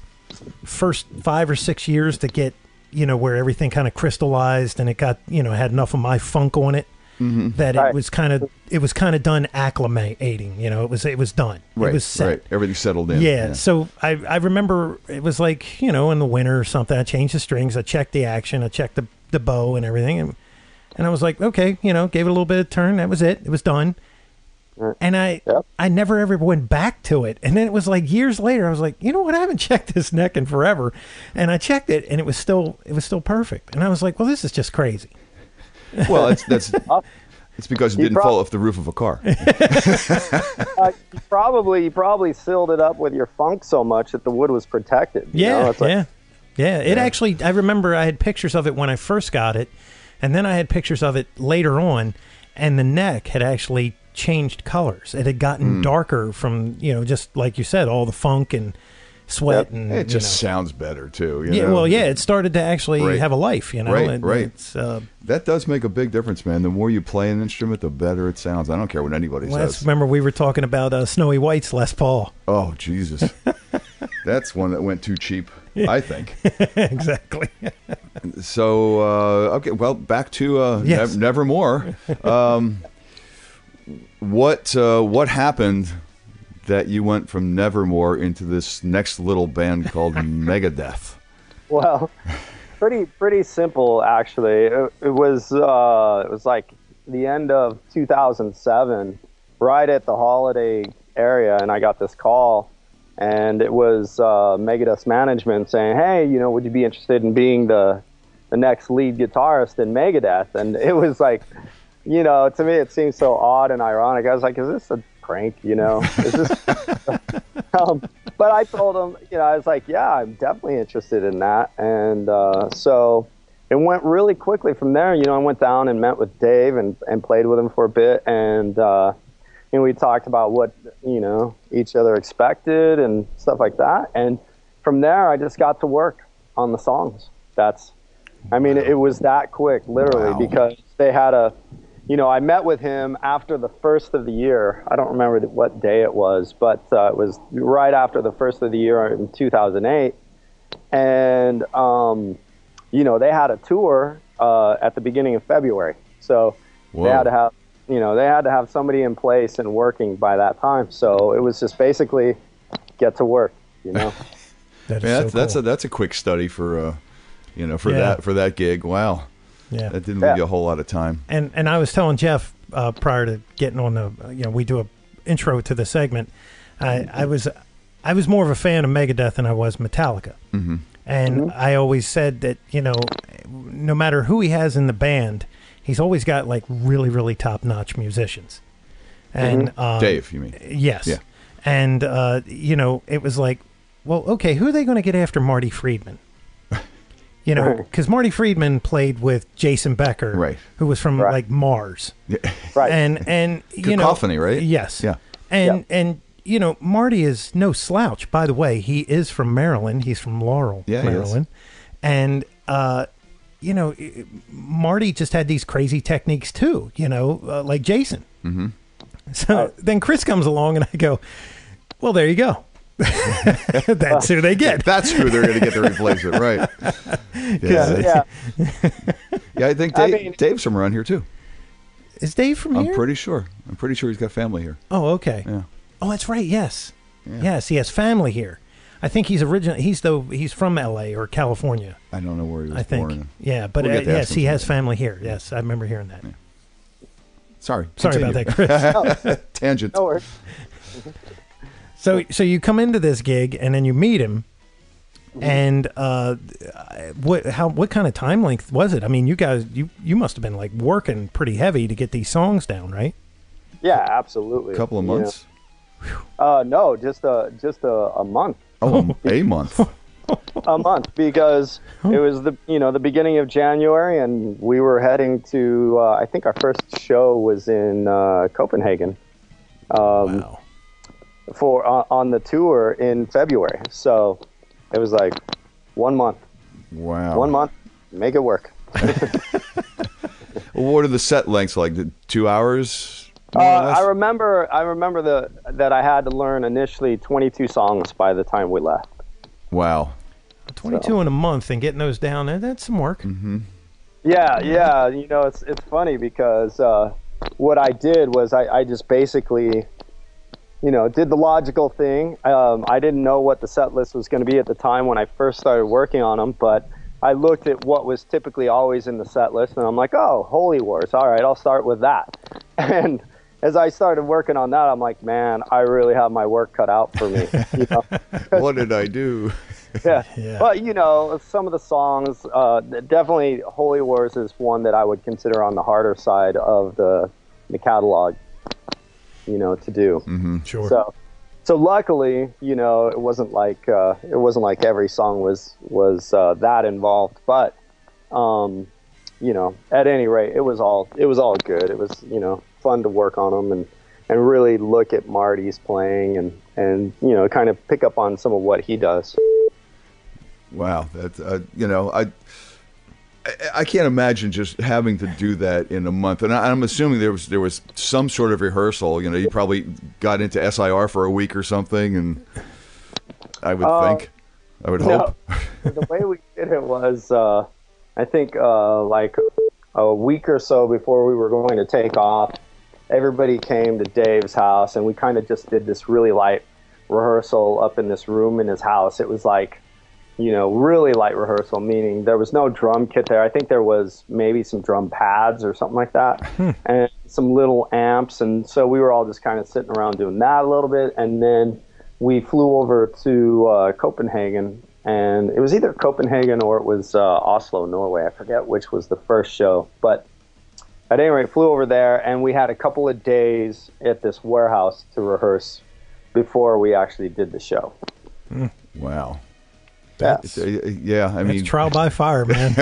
first 5 or 6 years to get where everything kind of crystallized and it got had enough of my funk on it. That it was kind of done acclimating, it was done. Right, it was set. Right. Everything settled in. Yeah. So I remember it was like, in the winter or something, I changed the strings, I checked the action, I checked the bow and everything. And And I was like, okay, gave it a little bit of turn. That was it. It was done. And I never ever went back to it. And then it was like years later, I was like, you know what? I haven't checked this neck in forever. And I checked it, and it was still perfect. And I was like, well, this is just crazy. Well, it's because it didn't fall off the roof of a car. You probably sealed it up with your funk so much that the wood was protected. Yeah. It actually, I remember I had pictures of it when I first got it, and then I had pictures of it later on, and the neck had actually changed colors. It had gotten darker from, just like you said, all the funk and sweat. And it just sounds better too. It started to actually have a life. Right. That does make a big difference, man. The more you play an instrument, the better it sounds. I don't care what anybody says. Remember, we were talking about Snowy White's Les Paul. Oh Jesus, that's one that went too cheap, I think. Exactly. So okay, well, back to Nevermore. What happened that you went from Nevermore into this next little band called Megadeth? Well, pretty simple actually. It was like the end of 2007, right at the holiday area, and I got this call, and it was Megadeth's management saying, "Hey, would you be interested in being the next lead guitarist in Megadeth?" And it was like, to me, it seemed so odd and ironic. I was like, "Is this a prank? Is this?" But I told him, I was like, "Yeah, I'm definitely interested in that." And so it went really quickly from there. I went down and met with Dave and played with him for a bit, and we talked about what each other expected and stuff like that. And from there, I just got to work on the songs. It was that quick, literally, because they had I met with him after the first of the year. I don't remember what day it was, but it was right after the first of the year in 2008. And, they had a tour at the beginning of February. So they had to have, somebody in place and working by that time. So it was just basically get to work, That's a quick study for that gig. Wow. Yeah, that didn't leave you a whole lot of time. And I was telling Jeff prior to getting on the, we do a intro to the segment. I was more of a fan of Megadeth than I was Metallica, and I always said that no matter who he has in the band, he's always got like really really top notch musicians. And Dave, you mean? Yes. Yeah. And it was like, well, okay, who are they going to get after Marty Friedman? Because Marty Friedman played with Jason Becker, right, who was from like Mars, right, and Cacophony, right? Yes, yeah, and Marty is no slouch. By the way, he is from Maryland. He's from Laurel, Maryland, and Marty just had these crazy techniques too. Like Jason. Mm-hmm. So then Chris comes along, and I go, "Well, there you go." That's who they get. That's who they're going to get to replace it, right? Yeah. I think Dave's from around here too. Is Dave from here? I'm pretty sure he's got family here. Oh, okay. Yeah. Oh, that's right. Yes. Yeah. Yes, he has family here. I think he's he's from L.A. or California. I don't know where he was born. In. Yeah, but yes, he has family here. Yes, I remember hearing that. Yeah. Sorry about that, Chris. Tangent. No worries. So you come into this gig and then you meet him, and what kind of time length was it? I mean, you guys you must have been like working pretty heavy to get these songs down, right? Yeah, absolutely. A couple of months. No, just a month. Oh, a month. A month, because it was the beginning of January, and we were heading to I think our first show was in Copenhagen. Wow. On the tour in February. So it was like 1 month. Wow. 1 month, make it work. What are the set lengths like? 2 hours? I remember that I had to learn initially 22 songs by the time we left. Wow. 22 in a month and getting those down, that's some work. Mm-hmm. Yeah. It's funny because what I did was I just basically did the logical thing. I didn't know what the set list was going to be at the time when I first started working on them, but I looked at what was typically always in the set list, and I'm like, oh, Holy Wars. All right, I'll start with that. And as I started working on that, I'm like, man, I really have my work cut out for me. You know? What did I do? Yeah. But, you know, some of the songs, definitely Holy Wars is one that I would consider on the harder side of the catalog, you know, to do. Mm-hmm. Sure. So luckily, you know, it wasn't like every song was that involved, but you know, at any rate, it was all good. It was, you know, fun to work on them and really look at Marty's playing and you know, kind of pick up on some of what he does. Wow, that's you know, I can't imagine just having to do that in a month. And I'm assuming there was some sort of rehearsal. You know, you probably got into SIR for a week or something, and I would hope. The way we did it was, I think, like a week or so before we were going to take off, everybody came to Dave's house, and we kind of just did this really light rehearsal up in this room in his house. It was like, you know, really light rehearsal, meaning there was no drum kit there. I think there was maybe some drum pads or something like that, and some little amps. And so we were all just kind of sitting around doing that a little bit. And then we flew over to Copenhagen, and it was either Copenhagen or it was Oslo, Norway. I forget which was the first show. But at any rate, flew over there, and we had a couple of days at this warehouse to rehearse before we actually did the show. Wow. Yeah, I mean, it's trial by fire, man.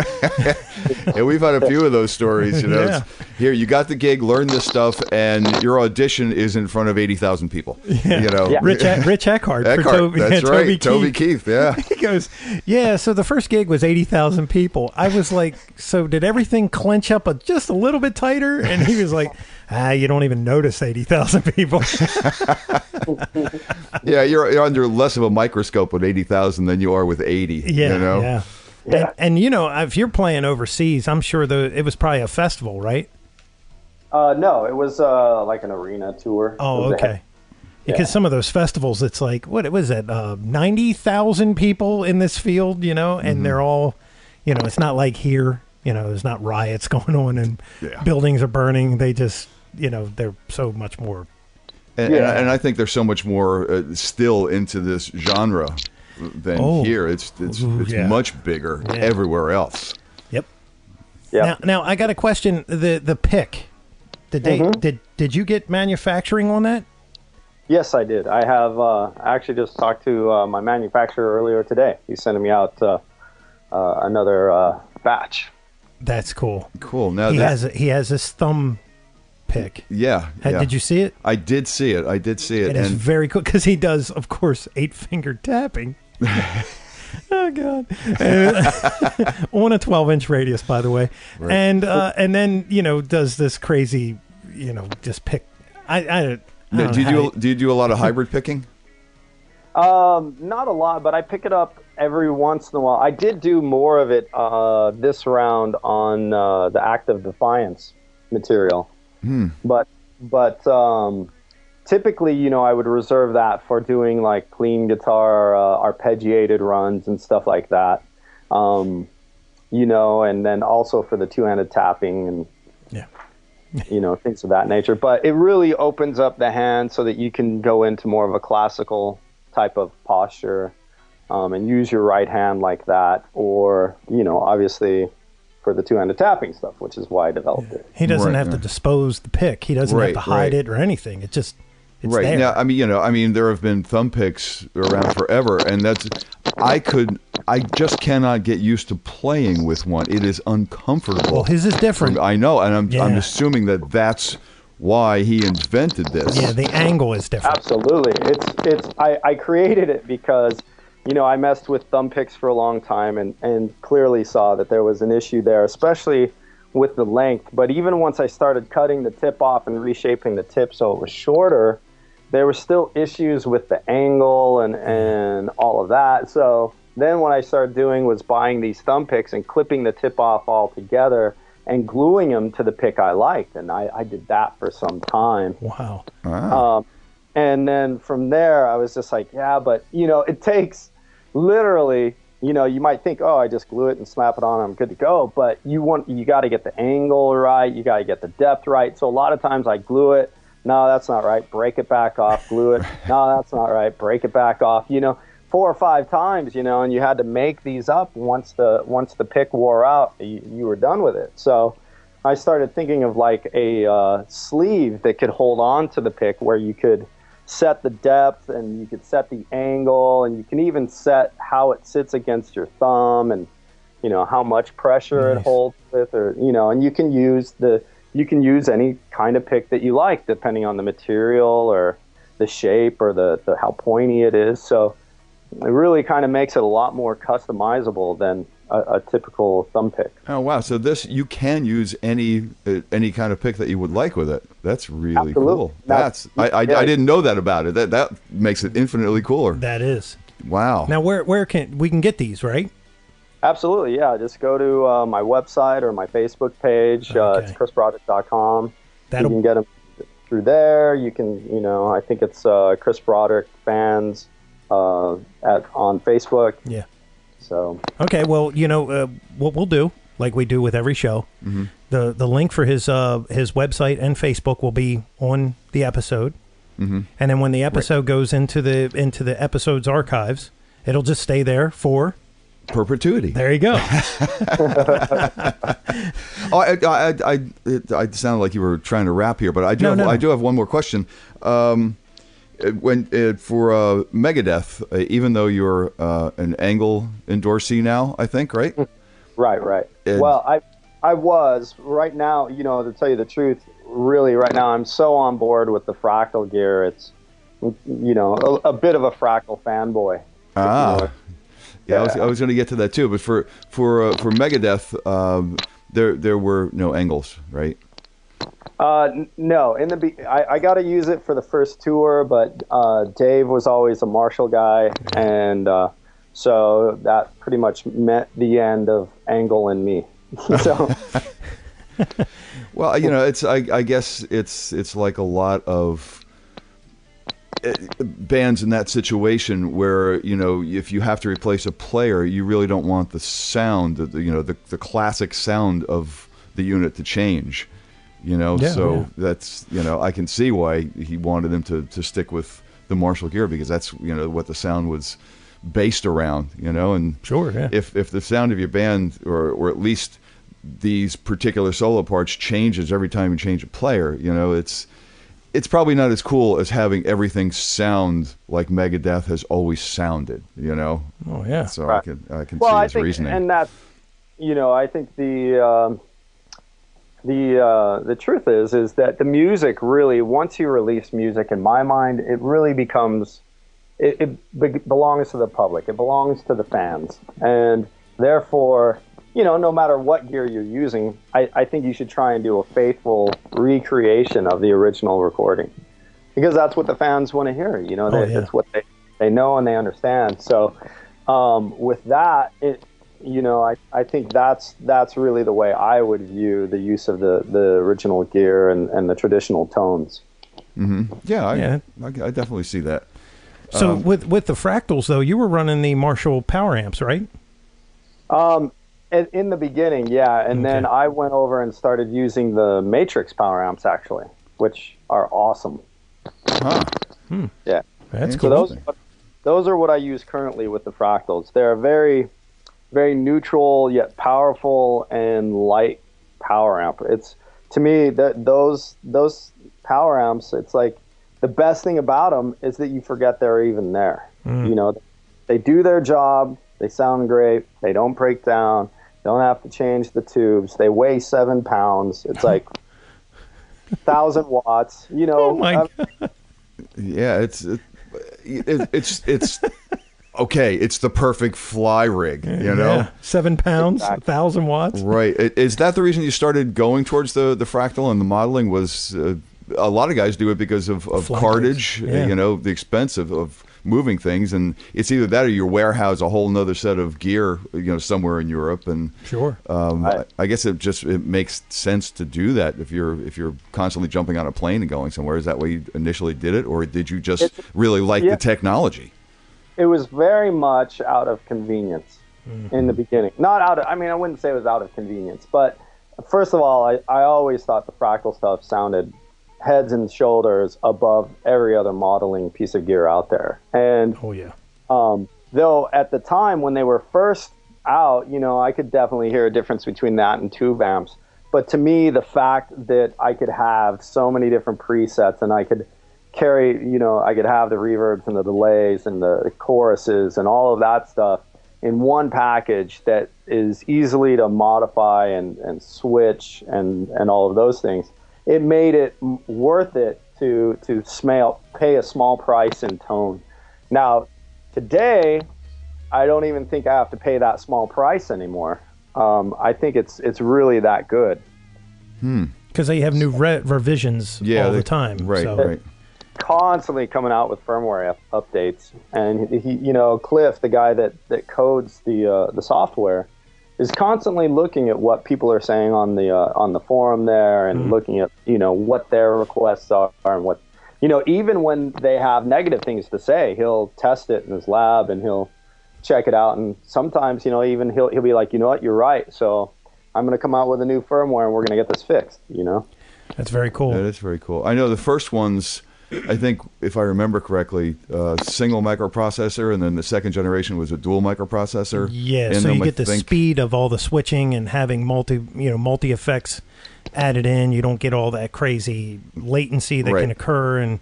Yeah, we've had a few of those stories. You know, Yeah. Here you got the gig, learn this stuff, and your audition is in front of 80,000 people. Yeah. You know, Rich Eckhart for Toby. That's yeah, right, Toby Keith. Yeah, he goes, yeah. So the first gig was 80,000 people. I was like, so did everything clench up just a little bit tighter? And he was like, you don't even notice 80,000 people. Yeah, you're under less of a microscope with 80,000 than you are with 80. Yeah, you know? yeah. And you know, if you're playing overseas, I'm sure it was probably a festival, right? No, it was like an arena tour. Oh, okay. Because some of those festivals, it's like, what was it, 90,000 people in this field, you know, and they're all, you know, it's not like here, you know, there's not riots going on and buildings are burning. They just, you know, they're so much more. And I think there's so much more still into this genre than here. It's much bigger everywhere else. Yep. Now I got a question. The pick. Did you get manufacturing on that? Yes, I did. I have actually just talked to my manufacturer earlier today. He's sending me out another batch. That's cool. Cool. Now he has this thumb pick. Yeah. Did you see it? I did see it. It is very cool because he does, of course, 8-finger tapping. Oh God! On a 12-inch radius, by the way, right. And then you know does this crazy, you know, just pick. Do you do a lot of hybrid picking? Not a lot, but I pick it up every once in a while. I did do more of it this round on the Act of Defiance material, but typically, you know, I would reserve that for doing like clean guitar, arpeggiated runs and stuff like that. You know, and then also for the two-handed tapping and, you know, things of that nature. But it really opens up the hand so that you can go into more of a classical type of posture and use your right hand like that. Or, you know, obviously for the two-handed tapping stuff, which is why I developed it. He doesn't have to dispose the pick. He doesn't have to hide it or anything. It just... It's there. Now, I mean, there have been thumb picks around forever, and I just cannot get used to playing with one. It is uncomfortable. Well, his is different. I know, and I'm assuming that's why he invented this. Yeah, the angle is different. Absolutely. I created it because, you know, I messed with thumb picks for a long time and clearly saw that there was an issue there, especially with the length. But even once I started cutting the tip off and reshaping the tip so it was shorter, there were still issues with the angle and all of that. So then what I started doing was buying these thumb picks and clipping the tip off all together and gluing them to the pick I liked. And I did that for some time. Wow. And then from there, I was just like, yeah, but, you know, it takes literally you know, you might think, oh, I just glue it and slap it on, I'm good to go. But you got to get the angle right, you got to get the depth right. So a lot of times I glue it. No, that's not right. Break it back off. Glue it. No, that's not right. Break it back off. You know, 4 or 5 times. You know, and you had to make these up once the pick wore out. You were done with it. So I started thinking of like a sleeve that could hold on to the pick, where you could set the depth and you could set the angle, and you can even set how it sits against your thumb, and you know how much pressure it holds with, or you know, and you can use any kind of pick that you like depending on the material or the shape or the how pointy it is. So it really kind of makes it a lot more customizable than a typical thumb pick. Oh wow! So this, you can use any kind of pick that you would like with it. That's really Absolutely. Cool. I didn't know that about it. That makes it infinitely cooler. That is. Wow. Now where can we get these, right? Absolutely, yeah. Just go to my website or my Facebook page. It's chrisbroderick.com. You can get them through there. You can, you know, I think it's Chris Broderick Fans on Facebook. Yeah. So okay, well, you know what we'll do, like we do with every show. Mm-hmm. The link for his website and Facebook will be on the episode, mm-hmm. and then when the episode goes into the episode's archives, it'll just stay there for perpetuity. There you go. I sounded like you were trying to rap here, but I do have one more question. When for Megadeth, even though you're an Angle endorsee now, I think, right? Right. Well, I was. Right now, you know, to tell you the truth, really right now I'm so on board with the Fractal gear. It's, you know, a bit of a Fractal fanboy. Yeah, I was going to get to that too, but for Megadeth, there were no Angles, right? No. I got to use it for the first tour, but Dave was always a Marshall guy, and so that pretty much meant the end of Angle and me. So, well, you know, I guess it's like a lot of bands in that situation where, you know, if you have to replace a player, you really don't want the sound, the classic sound of the unit to change, you know. That's, you know, I can see why he wanted them to stick with the Marshall gear, because that's, you know, what the sound was based around, you know. And sure, yeah. If the sound of your band, or at least these particular solo parts, changes every time you change a player, you know, it's probably not as cool as having everything sound like Megadeth has always sounded, you know. Oh yeah. So right. I can see his reasoning. And that's, you know, I think the truth is that the music really, once you release music, in my mind, it really becomes, it belongs to the public. It belongs to the fans, and therefore, you know, no matter what gear you're using, I think you should try and do a faithful recreation of the original recording, because that's what the fans want to hear. You know, it's what they know and they understand. So with that, you know, I think that's really the way I would view the use of the original gear and the traditional tones. Mm-hmm. Yeah, I definitely see that. So with the Fractals, though, you were running the Marshall power amps, right? In the beginning, yeah, and then I went over and started using the Matrix power amps, actually, which are awesome. Huh. Yeah, that's cool. So those are what I use currently with the Fractals. They're very, very neutral yet powerful and light power amp. It's, to me, that those power amps, it's like the best thing about them is that you forget they're even there. You know, they do their job. They sound great. They don't break down. Don't have to change the tubes. They weigh 7 pounds. It's like 1,000 watts. You know. Oh my God. Yeah, it's okay. It's the perfect fly rig. You know, yeah. 7 pounds, 1,000 watts. Right. Is that the reason you started going towards the Fractal and the modeling? Was a lot of guys do it because of cartage. Yeah. You know, the expense of moving things, and it's either that or you warehouse a whole nother set of gear, you know, somewhere in Europe. And sure, I guess it makes sense to do that if you're constantly jumping on a plane and going somewhere. Is that why you initially did it, or did you just really like the technology? It was very much out of convenience. in the beginning. Not out of, I mean, I wouldn't say it was out of convenience, but first of all, I always thought the Fractal stuff sounded heads and shoulders above every other modeling piece of gear out there. And though at the time when they were first out, you know, I could definitely hear a difference between that and tube amps. But to me, the fact that I could have so many different presets and I could carry, you know, I could have the reverbs and the delays and the choruses and all of that stuff in one package that is easily to modify and switch and all of those things, it made it worth it to pay a small price in tone. Now, today, I don't even think I have to pay that small price anymore. I think it's really that good. Because they have new revisions all the time. Right. Constantly coming out with firmware updates, and he, you know, Cliff, the guy that codes the software, is constantly looking at what people are saying on the forum there, and looking at, you know, what their requests are and what, you know, even when they have negative things to say, he'll test it in his lab and he'll check it out, and sometimes, you know, even he'll be like, you know what, you're right, so I'm going to come out with a new firmware and we're going to get this fixed, you know. That's very cool. That is very cool. I know the first ones, I think, if I remember correctly, single microprocessor, and then the second generation was a dual microprocessor. Yeah, so you get the speed of all the switching and having multi effects added in. You don't get all that crazy latency that can occur and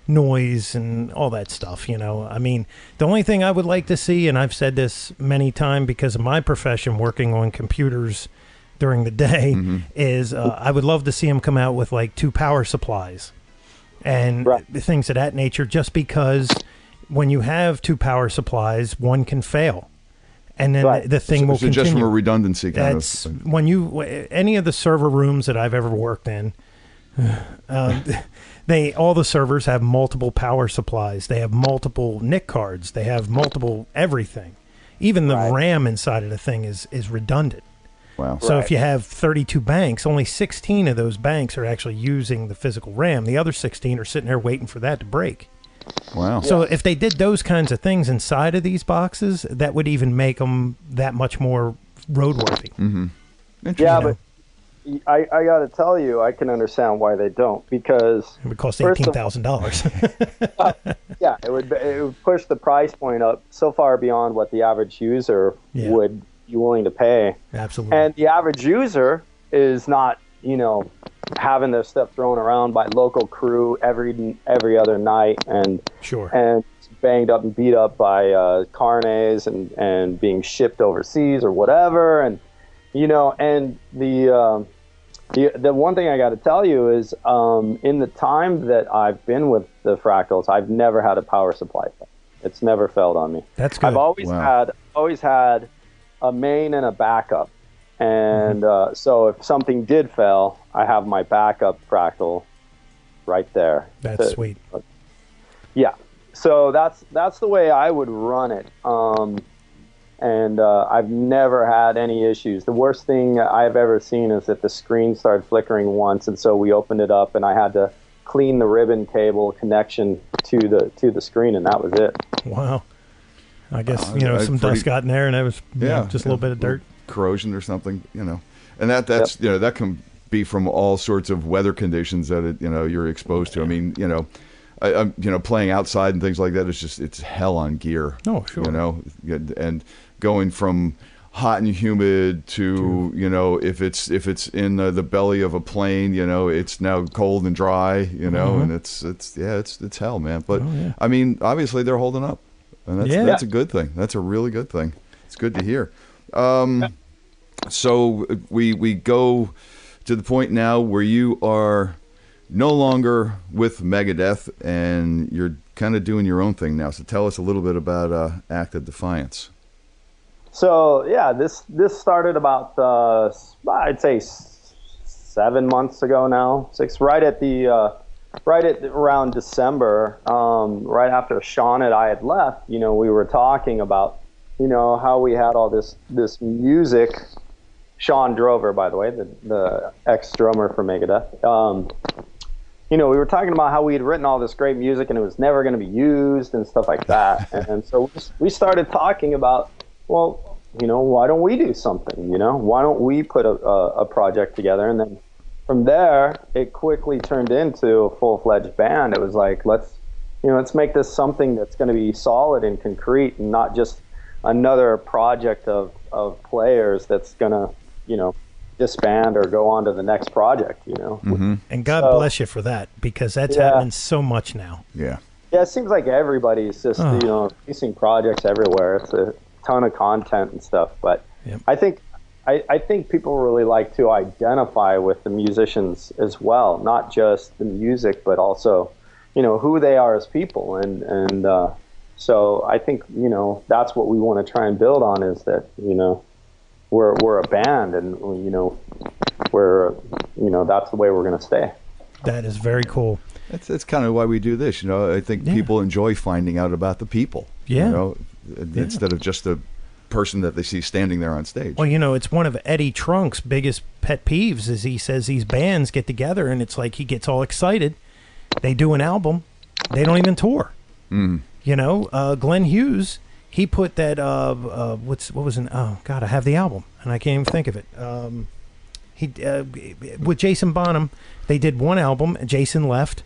noise and all that stuff, you know. I mean, the only thing I would like to see, and I've said this many times because of my profession working on computers during the day, is I would love to see them come out with like 2 power supplies and things of that nature, just because when you have 2 power supplies, one can fail. And then the thing will continue. Just from a redundancy kind That's when you, any of the server rooms that I've ever worked in, all the servers have multiple power supplies. They have multiple NIC cards. They have multiple everything. Even the RAM inside of the thing is redundant. Wow. So if you have 32 banks, only 16 of those banks are actually using the physical RAM. The other 16 are sitting there waiting for that to break. Wow. So if they did those kinds of things inside of these boxes, that would even make them that much more roadworthy. Yeah, but I got to tell you, I can understand why they don't, because it would cost $18,000. Yeah, it would push the price point up so far beyond what the average user would be willing to pay. Absolutely. And the average user is not, you know, having their stuff thrown around by local crew every other night and banged up and beat up by carnets and being shipped overseas or whatever. And you know, and the one thing I got to tell you is, in the time that I've been with the Fractals, I've never had a power supply fail. It's never failed on me. That's good. I've always had a main and a backup, and so if something did fail, I have my backup Fractal right there. That's sweet. Yeah, so that's the way I would run it. And I've never had any issues. The worst thing I've ever seen is that the screen started flickering once, and so we opened it up, and I had to clean the ribbon cable connection to the screen, and that was it. Wow. I guess some dust got in there, and it was just a little bit of dirt, corrosion or something, you know. And that's you know, that can be from all sorts of weather conditions that you're exposed to. I mean, you know. Playing outside and things like that is it's hell on gear. Oh, sure. You know, and going from hot and humid to if it's in the belly of a plane, it's now cold and dry. And it's hell, man. But I mean, obviously they're holding up, and that's a good thing. That's a really good thing. It's good to hear. So we go to the point now where you are no longer with Megadeth, and you're kind of doing your own thing now. So tell us a little bit about Act of Defiance. So this started about I'd say 7 months ago now, right at around December, right after Sean and I had left. We were talking about how we had all this music. Sean Drover, by the way, the ex-drummer for Megadeth. We were talking about how we had written all this great music and it was never going to be used and stuff like that. And so we started talking about, well, why don't we do something? Why don't we put a project together? And then from there, it quickly turned into a full-fledged band. It was like, let's make this something that's going to be solid and concrete, and not just another project of players that's going to, disband or go on to the next project, Mm-hmm. And God bless you for that, because that's happening so much now. Yeah. Yeah, it seems like everybody's just, releasing projects everywhere. It's a ton of content and stuff. But I think people really like to identify with the musicians as well, not just the music, but also, who they are as people. And so I think, that's what we want to try and build on, is that, we're a band, and, we're, that's the way we're going to stay. That is very cool. That's kind of why we do this. I think people enjoy finding out about the people. Yeah. Instead of just the person that they see standing there on stage. Well, it's one of Eddie Trunk's biggest pet peeves, is he says these bands get together and it's like he gets all excited. They do an album. They don't even tour. Mm. Glenn Hughes, he put that, I have the album and I can't even think of it. With Jason Bonham, they did one album. Jason left.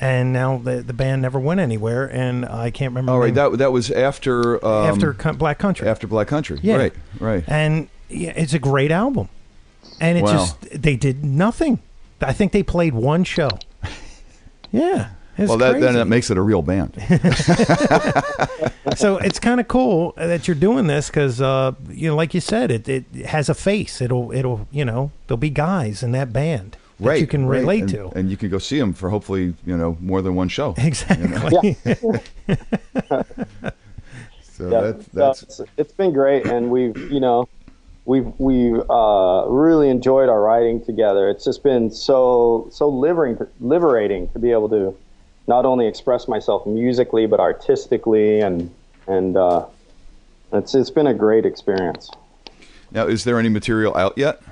And now the band never went anywhere, and I can't remember. All right, that was after Black Country. After Black Country, yeah. Right. And it's a great album, and they did nothing. I think they played one show. Yeah, then that makes it a real band. So it's kind of cool that you're doing this, because like you said, it has a face. It'll there'll be guys in that band. That you can relate to. And you can go see them for hopefully, more than one show. Exactly. So it's been great, and we've really enjoyed our writing together. It's just been so liberating to be able to not only express myself musically but artistically, and it's been a great experience. Now, is there any material out yet?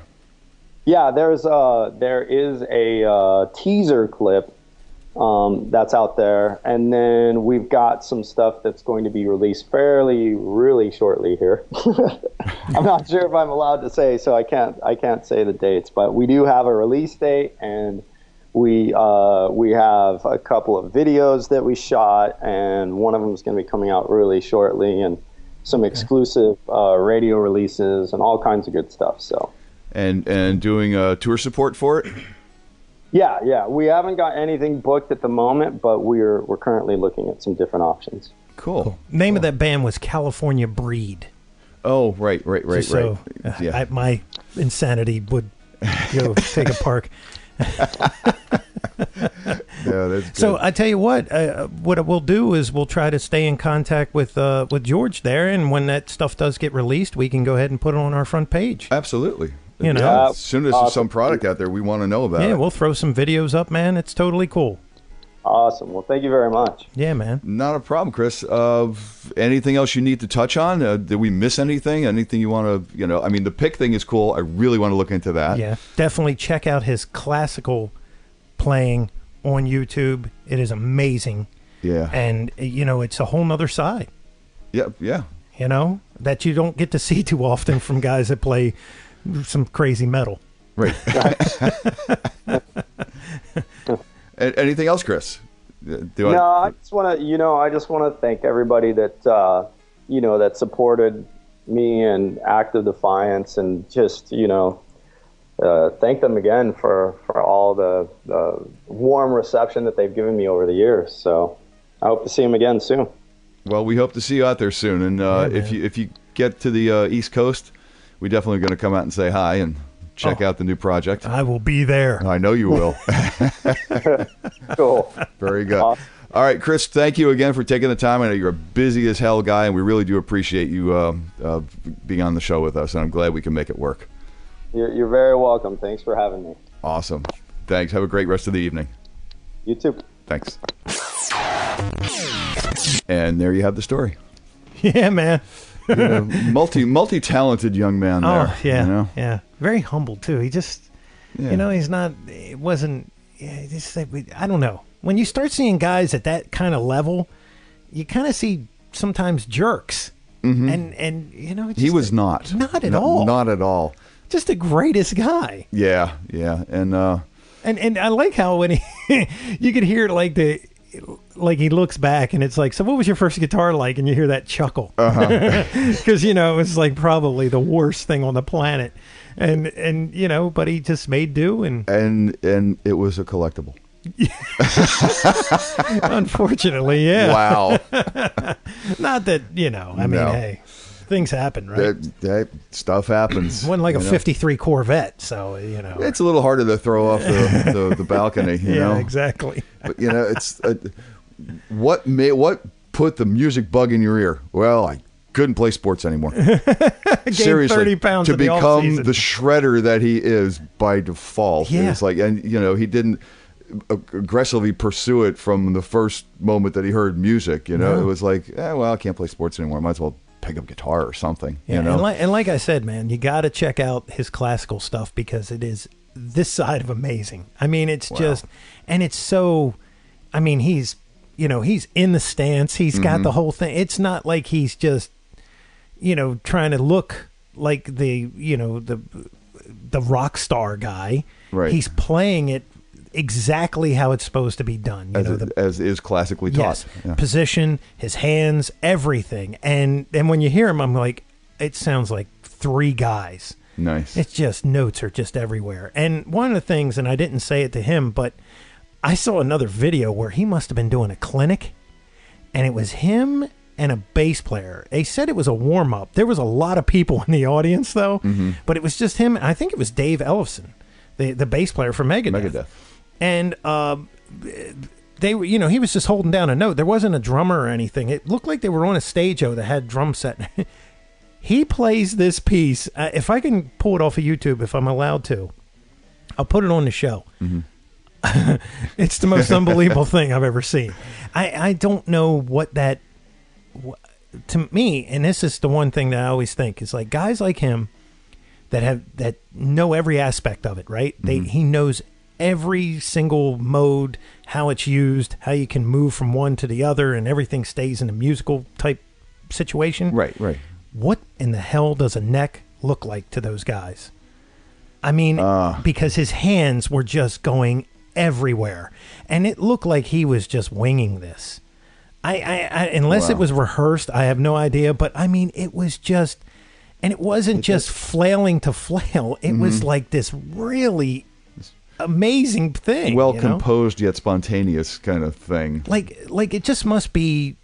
Yeah, there is a teaser clip that's out there, and then we've got some stuff that's going to be released really shortly here. I'm not sure if I'm allowed to say, so I can't say the dates, but we do have a release date, and we have a couple of videos that we shot, and one of them is going to be coming out really shortly, and some exclusive radio releases and all kinds of good stuff. So. And doing tour support for it? Yeah. We haven't got anything booked at the moment, but we're currently looking at some different options. Cool. Name of that band was California Breed. Oh, right. So my insanity would go take a park. Yeah, that's good. So I tell you what we'll do is we'll try to stay in contact with George there, and when that stuff does get released, we can go ahead and put it on our front page. Absolutely. As soon as there's some product out there, we want to know about it. Yeah, we'll throw some videos up, man. It's totally cool. Awesome. Well, thank you very much. Yeah, man. Not a problem, Chris. Anything else you need to touch on? Did we miss anything? Anything you want to, the pick thing is cool. I really want to look into that. Yeah, definitely check out his classical playing on YouTube. It is amazing. Yeah. And, it's a whole nother side. Yeah. That you don't get to see too often from guys that play some crazy metal. Right. Anything else, Chris? I just want to thank everybody that that supported me and Act of Defiance, and just thank them again for all the warm reception that they've given me over the years. So I hope to see them again soon. Well, we hope to see you out there soon, and if you get to the East Coast, we definitely going to come out and say hi and check out the new project. I will be there. I know you will. Cool. Very good. Awesome. All right, Chris, thank you again for taking the time. I know you're a busy as hell guy, and we really do appreciate you being on the show with us, and I'm glad we can make it work. You're very welcome. Thanks for having me. Awesome. Thanks. Have a great rest of the evening. You too. Thanks. And there you have the story. Yeah, man. Multi-talented young man there. Oh, yeah. Yeah. Very humble, too. He just, he's not, it wasn't, I don't know. When you start seeing guys at that kind of level, you kind of see sometimes jerks. and he was not at all. Not at all. Just the greatest guy. Yeah, and I like how when he you could hear like he looks back and it's like, so what was your first guitar like? And you hear that chuckle because it was like probably the worst thing on the planet, and but he just made do and it was a collectible. Unfortunately, yeah. Wow. Not that I mean, hey, things happen, right? That stuff happens. It wasn't like a 53 Corvette, so it's a little harder to throw off the balcony. You know, exactly. But it's what put the music bug in your ear? Well, I couldn't play sports anymore. Seriously, 30 pounds to become the shredder that he is by default. Yeah. It's like, and he didn't aggressively pursue it from the first moment that he heard music. No. It was like, well, I can't play sports anymore. Might as well pick up guitar or something. Yeah, and like I said, man, you got to check out his classical stuff because it is this side of amazing. I mean, it's just, and it's so. I mean, he's in the stance. He's got the whole thing. It's not like he's just trying to look like the rock star guy. Right. He's playing it exactly how it's supposed to be done. As is classically taught. Yes. Yeah. Position, his hands, everything. And when you hear him, I'm like, it sounds like three guys. Nice. It's just notes are just everywhere. And one of the things, and I didn't say it to him, but I saw another video where he must have been doing a clinic, and it was him and a bass player. They said it was a warm-up. There was a lot of people in the audience, though, but it was just him. I think it was Dave Ellefson, the bass player for Megadeth. And they were, he was just holding down a note. There wasn't a drummer or anything. It looked like they were on a stage that had drum set. He plays this piece. If I can pull it off of YouTube, if I'm allowed to, I'll put it on the show. It's the most unbelievable thing I've ever seen. I don't know what that, to me, and this is the one thing that I always think, is like guys like him that know every aspect of it, right? He knows every single mode, how it's used, how you can move from one to the other, and everything stays in a musical type situation. Right. What in the hell does a neck look like to those guys? I mean, because his hands were just going everywhere, and it looked like he was just winging this. I unless it was rehearsed, I have no idea. But I mean, it was just, and it wasn't just flailing to flail. It was like this really amazing thing, well composed yet spontaneous kind of thing. Like it just must be,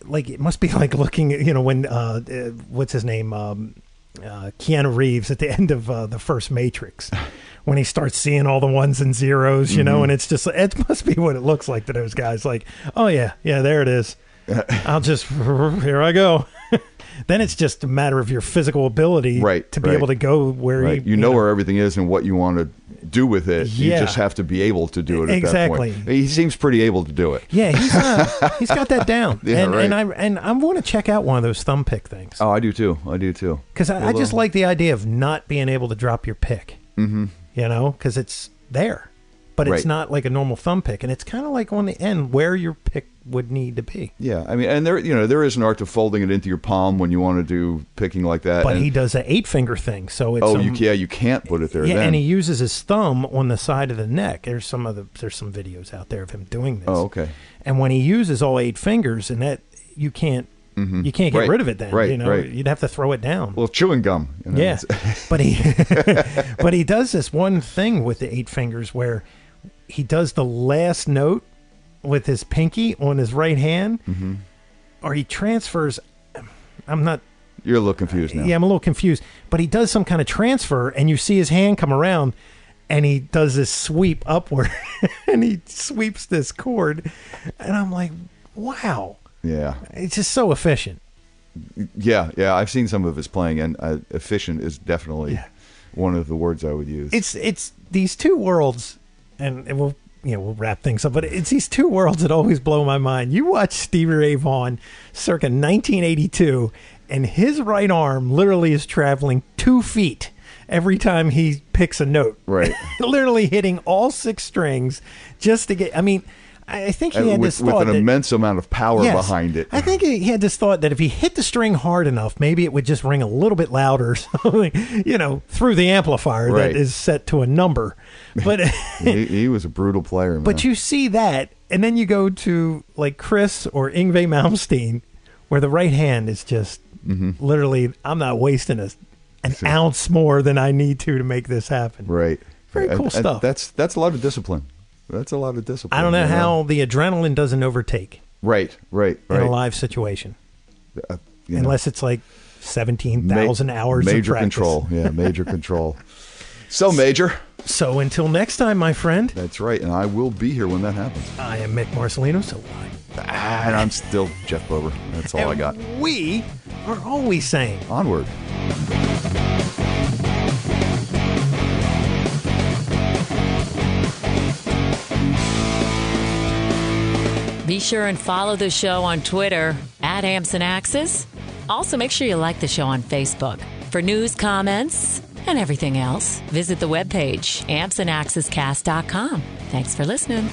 like it must be like looking at when what's his name, Keanu Reeves at the end of the first Matrix, when he starts seeing all the ones and zeros, and it's just, it must be what it looks like to those guys. Like, oh yeah, there it is. I'll just, here I go. Then it's just a matter of your physical ability to be able to go where you know where everything is and what you want to do with it. You just have to be able to do it at that point. He seems pretty able to do it. Yeah, he's got that down. And I want to check out one of those thumb pick things. Oh, I do too. Because I just like the idea of not being able to drop your pick. Because it's there, but it's not like a normal thumb pick, and it's kind of like on the end where your pick would need to be. Yeah, I mean, and there is an art to folding it into your palm when you want to do picking like that. But he does an 8-finger thing, so it's you can't put it there. Yeah, then. and he uses his thumb on the side of the neck. There's some videos out there of him doing this. Oh, okay. And when he uses all 8 fingers, and that you can't get rid of it then. You'd have to throw it down. Well, chewing gum. Yeah, but he does this one thing with the 8 fingers where he does the last note with his pinky on his right hand, or he transfers. You're a little confused now. Yeah, I'm a little confused. But he does some kind of transfer, and you see his hand come around, and he does this sweep upward, and he sweeps this chord, and I'm like, wow. Yeah. It's just so efficient. Yeah. I've seen some of his playing, and efficient is definitely one of the words I would use. It's these two worlds, and we'll wrap things up, but it's these two worlds that always blow my mind. You watch Stevie Ray Vaughan circa 1982, and his right arm literally is traveling 2 feet every time he picks a note. Right. Literally hitting all 6 strings just to get, I mean, I think he had this with thought an that, immense amount of power Yes. behind it. I think he had this thought that if he hit the string hard enough, maybe it would just ring a little bit louder, through the amplifier Right. that is set to a number. But he was a brutal player, man. But you see that, and then you go to like Chris or Yngwie Malmsteen, where the right hand is just literally, I'm not wasting an ounce more than I need to make this happen. Right. Very cool And stuff. That's a lot of discipline. That's a lot of discipline. I don't know how the adrenaline doesn't overtake Right. in a live situation. Unless it's like 17,000 hours of major practice. control. Yeah, major control. So, Major. So until next time, my friend. That's right, and I will be here when that happens. I am Mick Marcelino, so And I'm still Jeff Bober. That's all I got. We are always saying onward. Be sure and follow the show on Twitter @Amps and Axes. Also, make sure you like the show on Facebook. For news, comments, and everything else, visit the webpage ampsandaxescast.com. Thanks for listening.